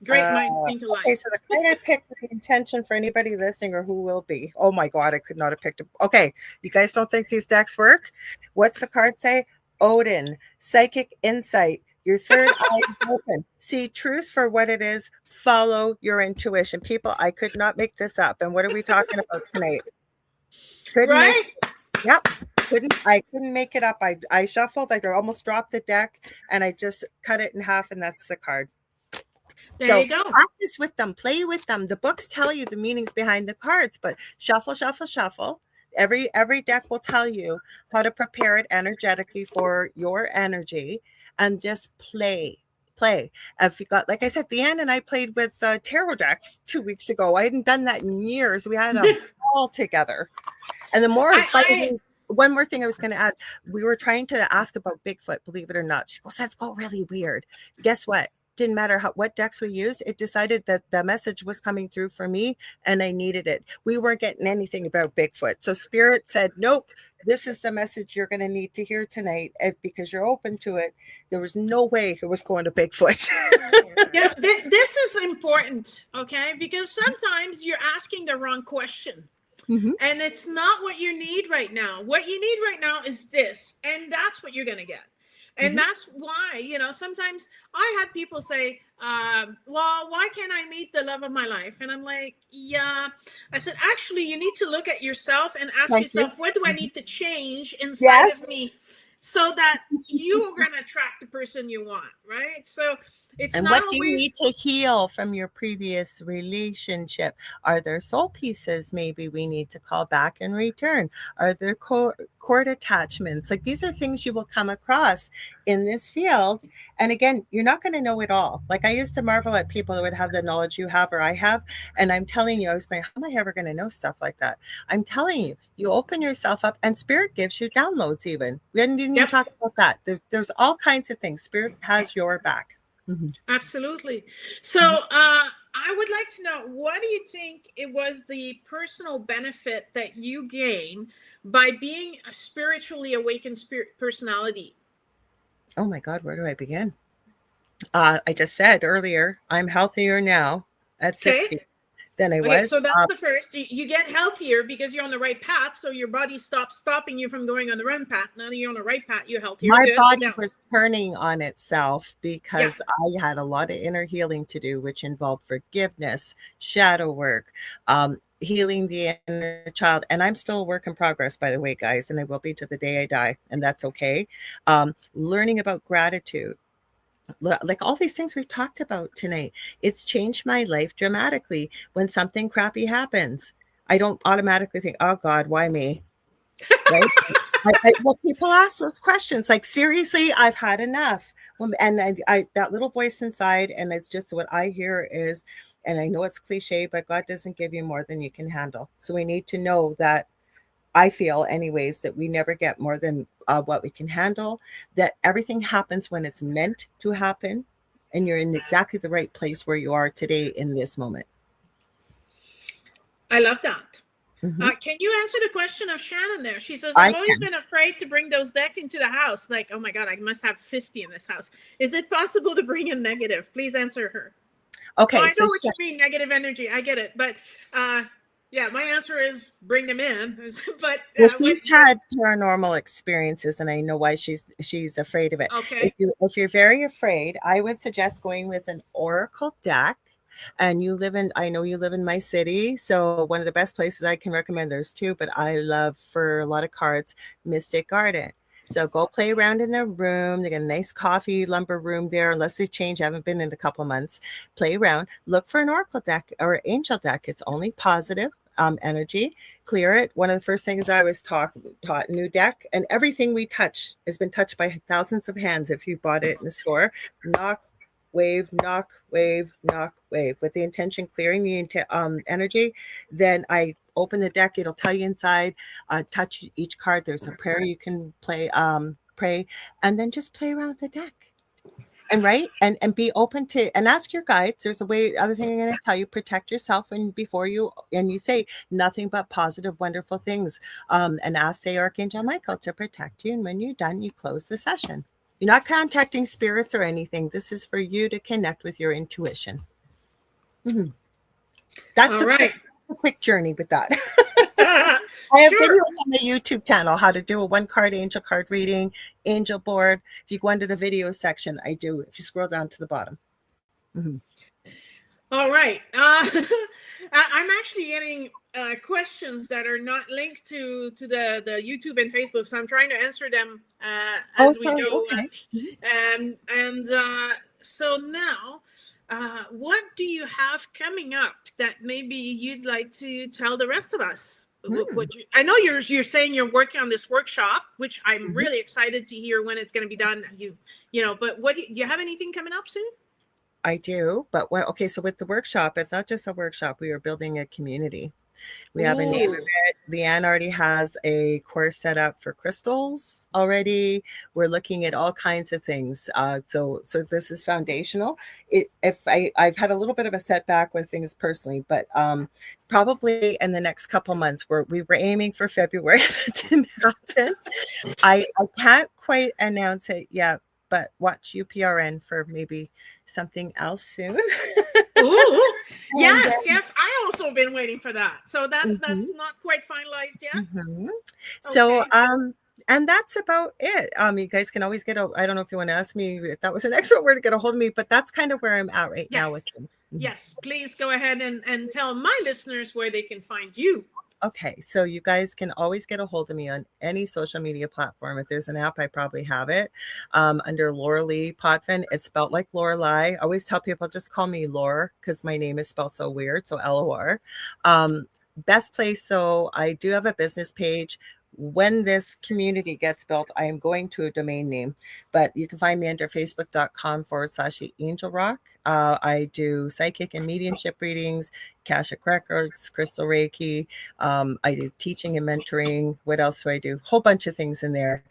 Speaker 1: Great minds think alike.
Speaker 2: Okay, so the card I picked with the intention for anybody listening or who will be. Oh my God, I could not have picked it. Okay, you guys don't think these decks work? What's the card say? Odin, psychic insight. Your third eye is open. See truth for what it is. Follow your intuition. People, I could not make this up. And what are we talking about tonight? I couldn't make it up. I shuffled. I almost dropped the deck, and I just cut it in half, and that's the card.
Speaker 1: There you go.
Speaker 2: Practice with them, play with them. The books tell you the meanings behind the cards, but shuffle. Every deck will tell you how to prepare it energetically for your energy, and just play. If you got, like I said, Leanne and I played with tarot decks 2 weeks ago. I hadn't done that in years. We had them all together, and the more one more thing I was going to add, we were trying to ask about Bigfoot. Believe it or not, she goes, "That's really weird." Guess what? Didn't matter what decks we used. It decided that the message was coming through for me and I needed it. We weren't getting anything about Bigfoot. So Spirit said, nope, this is the message you're going to need to hear tonight. And because you're open to it, there was no way it was going to Bigfoot.
Speaker 1: This is important, okay? Because sometimes you're asking the wrong question. And it's not what you need right now. What you need right now is this. And that's what you're going to get. And that's why, sometimes I had people say, well, why can't I meet the love of my life? And I'm like, yeah. I said, actually, you need to look at yourself and ask yourself, what do I need to change inside of me so that you're going to attract the person you want, right? So it's
Speaker 2: and
Speaker 1: not
Speaker 2: what
Speaker 1: always...
Speaker 2: do you need to heal from your previous relationship? Are there soul pieces maybe we need to call back and return? Are there cord attachments? Like, these are things you will come across in this field. And again, you're not going to know it all. Like, I used to marvel at people that would have the knowledge you have or I have. And I'm telling you, I was going, how am I ever going to know stuff like that? I'm telling you, you open yourself up and Spirit gives you downloads even. We didn't even talk about that. There's all kinds of things. Spirit has your back.
Speaker 1: Absolutely. So I would like to know, what do you think it was the personal benefit that you gain by being a spiritually awakened personality?
Speaker 2: Oh my God, where do I begin? I just said earlier, I'm healthier now at 60. than I
Speaker 1: Okay,
Speaker 2: was.
Speaker 1: so that's the first. You get healthier because you're on the right path, so your body stops stopping you from going on the wrong path. Now that you're on the right path, you're healthier.
Speaker 2: My
Speaker 1: Good.
Speaker 2: body was turning on itself because
Speaker 1: Yeah.
Speaker 2: I had a lot of inner healing to do, which involved forgiveness, shadow work, healing the inner child. And I'm still a work in progress, by the way, guys, and I will be to the day I die, and that's okay. Learning about gratitude, like all these things we've talked about tonight, it's changed my life dramatically. When something crappy happens, I don't automatically think, oh God, why me? Right? Well, people ask those questions like, seriously, I've had enough. And I that little voice inside, and it's just what I hear is, and I know it's cliche, but God doesn't give you more than you can handle. So we need to know that, I feel anyways, that we never get more than what we can handle, that everything happens when it's meant to happen, and you're in exactly the right place where you are today in this moment.
Speaker 1: I love that.
Speaker 2: Mm-hmm.
Speaker 1: Can you answer the question of Shannon there? She says,
Speaker 2: I
Speaker 1: I've always
Speaker 2: can.
Speaker 1: been afraid to bring those decks into the house. Like, oh my God, I must have 50 in this house. Is it possible to bring in negative? Please answer her.
Speaker 2: Okay.
Speaker 1: I know what you mean, negative energy. I get it. But yeah, my answer is bring them in. But
Speaker 2: well, she's had paranormal experiences, and I know why she's afraid of it.
Speaker 1: Okay.
Speaker 2: If you're very afraid, I would suggest going with an oracle deck. And I know you live in my city, so one of the best places I can recommend, there's two, but I love, for a lot of cards, Mystic Garden. So go play around in their room. They got a nice coffee lumber room there, unless they change. I haven't been in a couple months. Play around. Look for an oracle deck or angel deck. It's only positive energy. Clear it. One of the first things I was taught, new deck, and everything we touch has been touched by thousands of hands. If you bought it in a store, knock, wave, knock, wave, knock, wave, with the intention clearing the energy. Then I open the deck. It'll tell you inside, touch each card. There's a prayer you can play, pray, and then just play around the deck. And and be open to, and ask your guides. There's a way, other thing I'm going to tell you, protect yourself, and before you say nothing but positive, wonderful things, and ask, say, Archangel Michael to protect you. And when you're done, you close the session. You're not contacting spirits or anything. This is for you to connect with your intuition. Mm-hmm. That's a quick journey with that. I have videos on the YouTube channel, how to do a 1-card angel card reading, angel board. If you go into the video section, I do. If you scroll down to the bottom. Mm-hmm.
Speaker 1: All right. I'm actually getting questions that are not linked to the YouTube and Facebook, so I'm trying to answer them as we go. Okay. So now, what do you have coming up that maybe you'd like to tell the rest of us? I know you're saying you're working on this workshop, which I'm really excited to hear when it's going to be done. But do you have anything coming up soon?
Speaker 2: I do, but okay. So with the workshop, it's not just a workshop. We are building a community. We have a name of it. Leanne already has a course set up for crystals already. We're looking at all kinds of things. So this is foundational. I've had a little bit of a setback with things personally, but probably in the next couple months, we were aiming for February. That didn't happen. I can't quite announce it yet, but watch UPRN for maybe something else soon.
Speaker 1: Ooh, yes. I also been waiting for that. So that's not quite finalized yet.
Speaker 2: Mm-hmm. So and that's about it. You guys can always I don't know if you want to ask me if that was an excellent word to get a hold of me, but that's kind of where I'm at right now with them. Mm-hmm.
Speaker 1: Yes, please go ahead and tell my listeners where they can find you.
Speaker 2: Okay, so you guys can always get a hold of me on any social media platform. If there's an app, I probably have it under Lorilei Potvin. It's spelled like Lorelei. I always tell people, just call me Lore, because my name is spelled so weird. So LOR. Best place. So I do have a business page. When this community gets built, I am going to a domain name, but you can find me under facebook.com/Angel Rock. I do psychic and mediumship readings, Akashic Records, Crystal Reiki. I do teaching and mentoring. What else do I do? Whole bunch of things in there.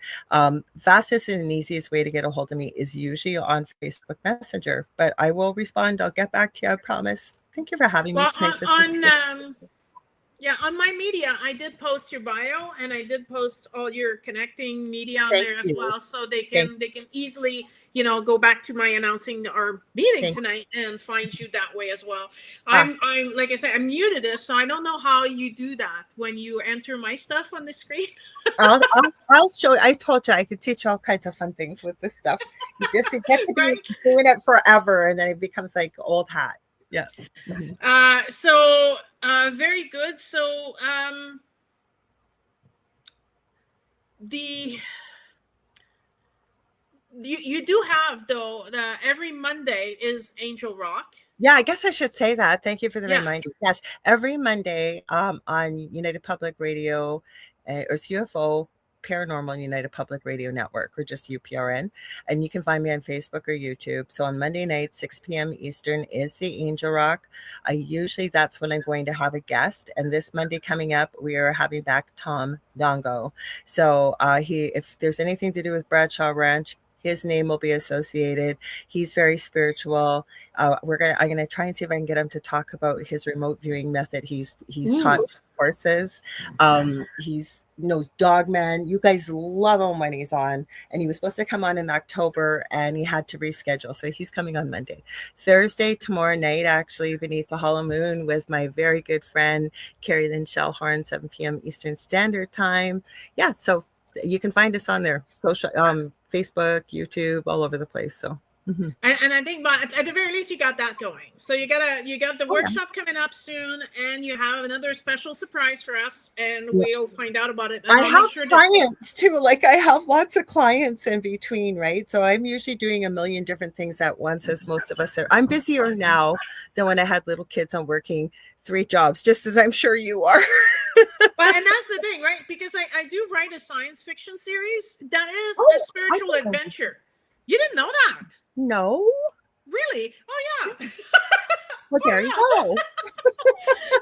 Speaker 2: Fastest and easiest way to get a hold of me is usually on Facebook Messenger, but I will respond. I'll get back to you. I promise. Thank you for having me tonight.
Speaker 1: Yeah, on my media, I did post your bio and I did post all your connecting media on
Speaker 2: Thank
Speaker 1: there as
Speaker 2: you.
Speaker 1: well, so they
Speaker 2: Thank
Speaker 1: can easily, go back to my announcing our meeting
Speaker 2: thank
Speaker 1: tonight and find you that way as well. I'm
Speaker 2: Awesome.
Speaker 1: I'm like I said, I'm new to this, so I don't know how you do that when you enter my stuff on the screen.
Speaker 2: I'll show you. I told you I could teach you all kinds of fun things with this stuff. You get to be
Speaker 1: Right?
Speaker 2: doing it forever, and then it becomes like old hat. Yeah. Mhm.
Speaker 1: Very good. So the you do have, though, the every Monday is Angel Rock.
Speaker 2: Yeah, I guess I should say that. Thank you for the
Speaker 1: Yeah.
Speaker 2: reminder. Yes, every Monday on United Public Radio or CFO Paranormal United Public Radio Network, or just UPRN. And you can find me on Facebook or YouTube. So on Monday night, 6 p.m. Eastern is the Angel Rock. That's when I'm going to have a guest. And this Monday coming up, we are having back Tom Dongo. So if there's anything to do with Bradshaw Ranch, his name will be associated. He's very spiritual. I'm gonna try and see if I can get him to talk about his remote viewing method. He's taught courses. He's knows Dogman. You guys love him when he's on. And he was supposed to come on in October, and he had to reschedule. So he's coming on Monday. Thursday, tomorrow night, actually, beneath the hollow moon, with my very good friend Kerrilynn Shellhorn, 7 p.m. Eastern Standard Time. Yeah, so you can find us on there, social, Facebook, YouTube, all over the place. So. Mm-hmm.
Speaker 1: And I think, but at the very least, you got that going. So you got the workshop coming up soon, and you have another special surprise for us, and we'll find out about it.
Speaker 2: I have clients too. Like, I have lots of clients in between, right? So I'm usually doing a million different things at once, as most of us are. I'm busier now than when I had little kids. I'm working 3 jobs, just as I'm sure you are.
Speaker 1: But and that's the thing, right? Because I do write a science fiction series that is a spiritual adventure. You didn't know that?
Speaker 2: No.
Speaker 1: Really? Oh yeah.
Speaker 2: Well, there you go.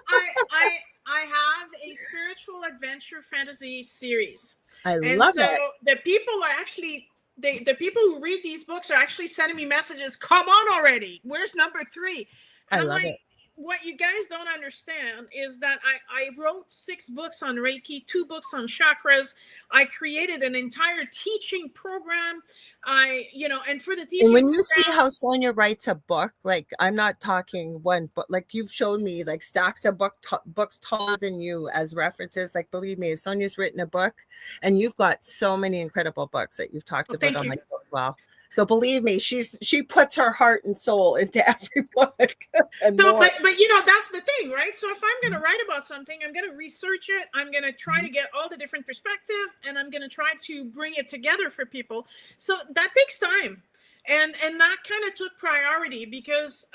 Speaker 1: I have a spiritual adventure fantasy series.
Speaker 2: I love it.
Speaker 1: The people are actually the people who read these books are actually sending me messages. Come on already. Where's number 3? And
Speaker 2: I love it.
Speaker 1: What you guys don't understand is that I wrote 6 books on Reiki, 2 books on chakras. I created an entire teaching program. And for the teaching
Speaker 2: and when you
Speaker 1: program,
Speaker 2: see how Sonya writes a book, like, I'm not talking one, but like, you've shown me like stacks of books taller than you as references. Like, believe me, if Sonya's written a book, and you've got so many incredible books that you've talked about on my show as well. So believe me, she puts her heart and soul into every book. But
Speaker 1: that's the thing, right? So if I'm going to write about something, I'm going to research it. I'm going to try to get all the different perspectives, and I'm going to try to bring it together for people. So that takes time, and that kind of took priority because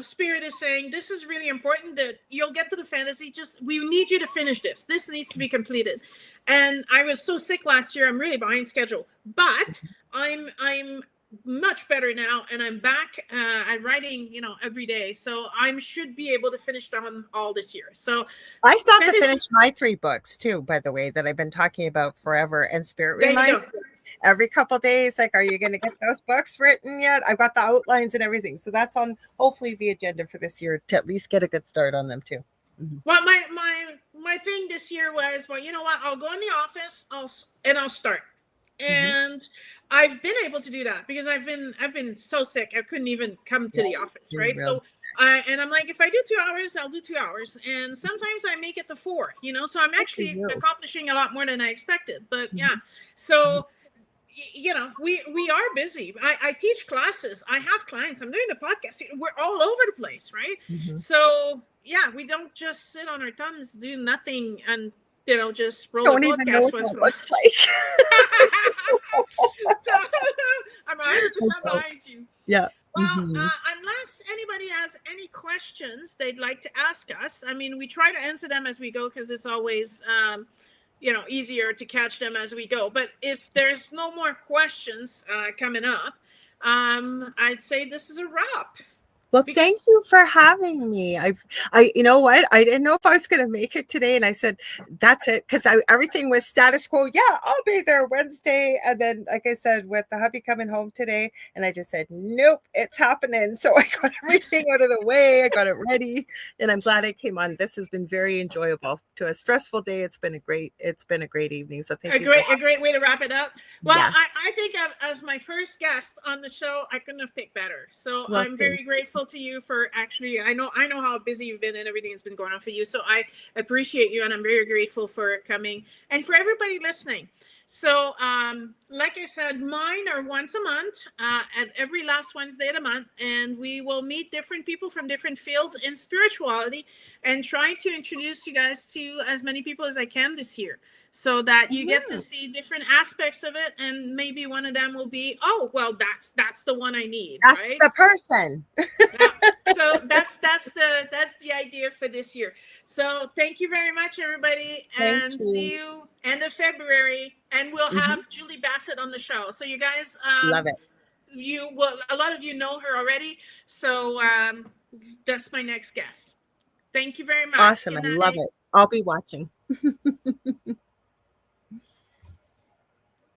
Speaker 1: Spirit is saying this is really important, that you'll get to the fantasy. Just, we need you to finish this. This needs to be completed. And I was so sick last year. I'm really behind schedule, but I'm much better now, and I'm back. I'm writing, every day, so I should be able to finish them all this year. So
Speaker 2: I still have to finish my 3 books too, by the way, that I've been talking about forever. And Spirit reminds me every couple of days, like, are you going to get those books written yet? I've got the outlines and everything, so that's on hopefully the agenda for this year, to at least get a good start on them too.
Speaker 1: Mm-hmm. Well, my thing this year was, well, you know what? I'll go in the office, I'll start. And I've been able to do that because I've been so sick. I couldn't even come to the office, right? So and I'm like, if I do 2 hours, I'll do 2 hours. And sometimes I make it to 4, so I'm actually accomplishing a lot more than I expected. But so we are busy. I teach classes. I have clients. I'm doing the podcast. We're all over the place, right? So we don't just sit on our thumbs, do nothing, and just roll
Speaker 2: don't
Speaker 1: a
Speaker 2: even know what it looks like.
Speaker 1: So, I'm 100% behind you.
Speaker 2: Yeah.
Speaker 1: Well, unless anybody has any questions they'd like to ask us, I mean, we try to answer them as we go because it's always, easier to catch them as we go. But if there's no more questions coming up, I'd say this is a wrap.
Speaker 2: Well,
Speaker 1: Because
Speaker 2: thank you for having me. You know what? I didn't know if I was going to make it today, and I said, "That's it," because everything was status quo. Yeah, I'll be there Wednesday, and then, like I said, with the hubby coming home today, and I just said, "Nope, it's happening." So I got everything out of the way. I got it ready, and I'm glad I came on. This has been very enjoyable. To a stressful day, it's been a great evening. So thank you.
Speaker 1: a great way to wrap it up. Well,
Speaker 2: Yes.
Speaker 1: I think as my first guest on the show, I couldn't have picked better. So
Speaker 2: Well,
Speaker 1: I'm very grateful to you for actually. I know how busy you've been and everything has been going on for you. So I appreciate you, and I'm very grateful for coming and for everybody listening. So, like I said, mine are once a month, at every last Wednesday of the month, and we will meet different people from different fields in spirituality and try to introduce you guys to as many people as I can this year, so that you get to see different aspects of it, and maybe one of them will be, oh, well, that's the one I need,
Speaker 2: that's
Speaker 1: right?
Speaker 2: the person.
Speaker 1: Yeah. So that's the idea for this year. So thank you very much, everybody, and see you end of February, and we'll have Julie Bassett on the show. So you guys,
Speaker 2: Love it.
Speaker 1: A lot of you know her already. So that's my next guest. Thank you very much.
Speaker 2: Awesome.
Speaker 1: Good
Speaker 2: I love
Speaker 1: night.
Speaker 2: it. I'll be watching.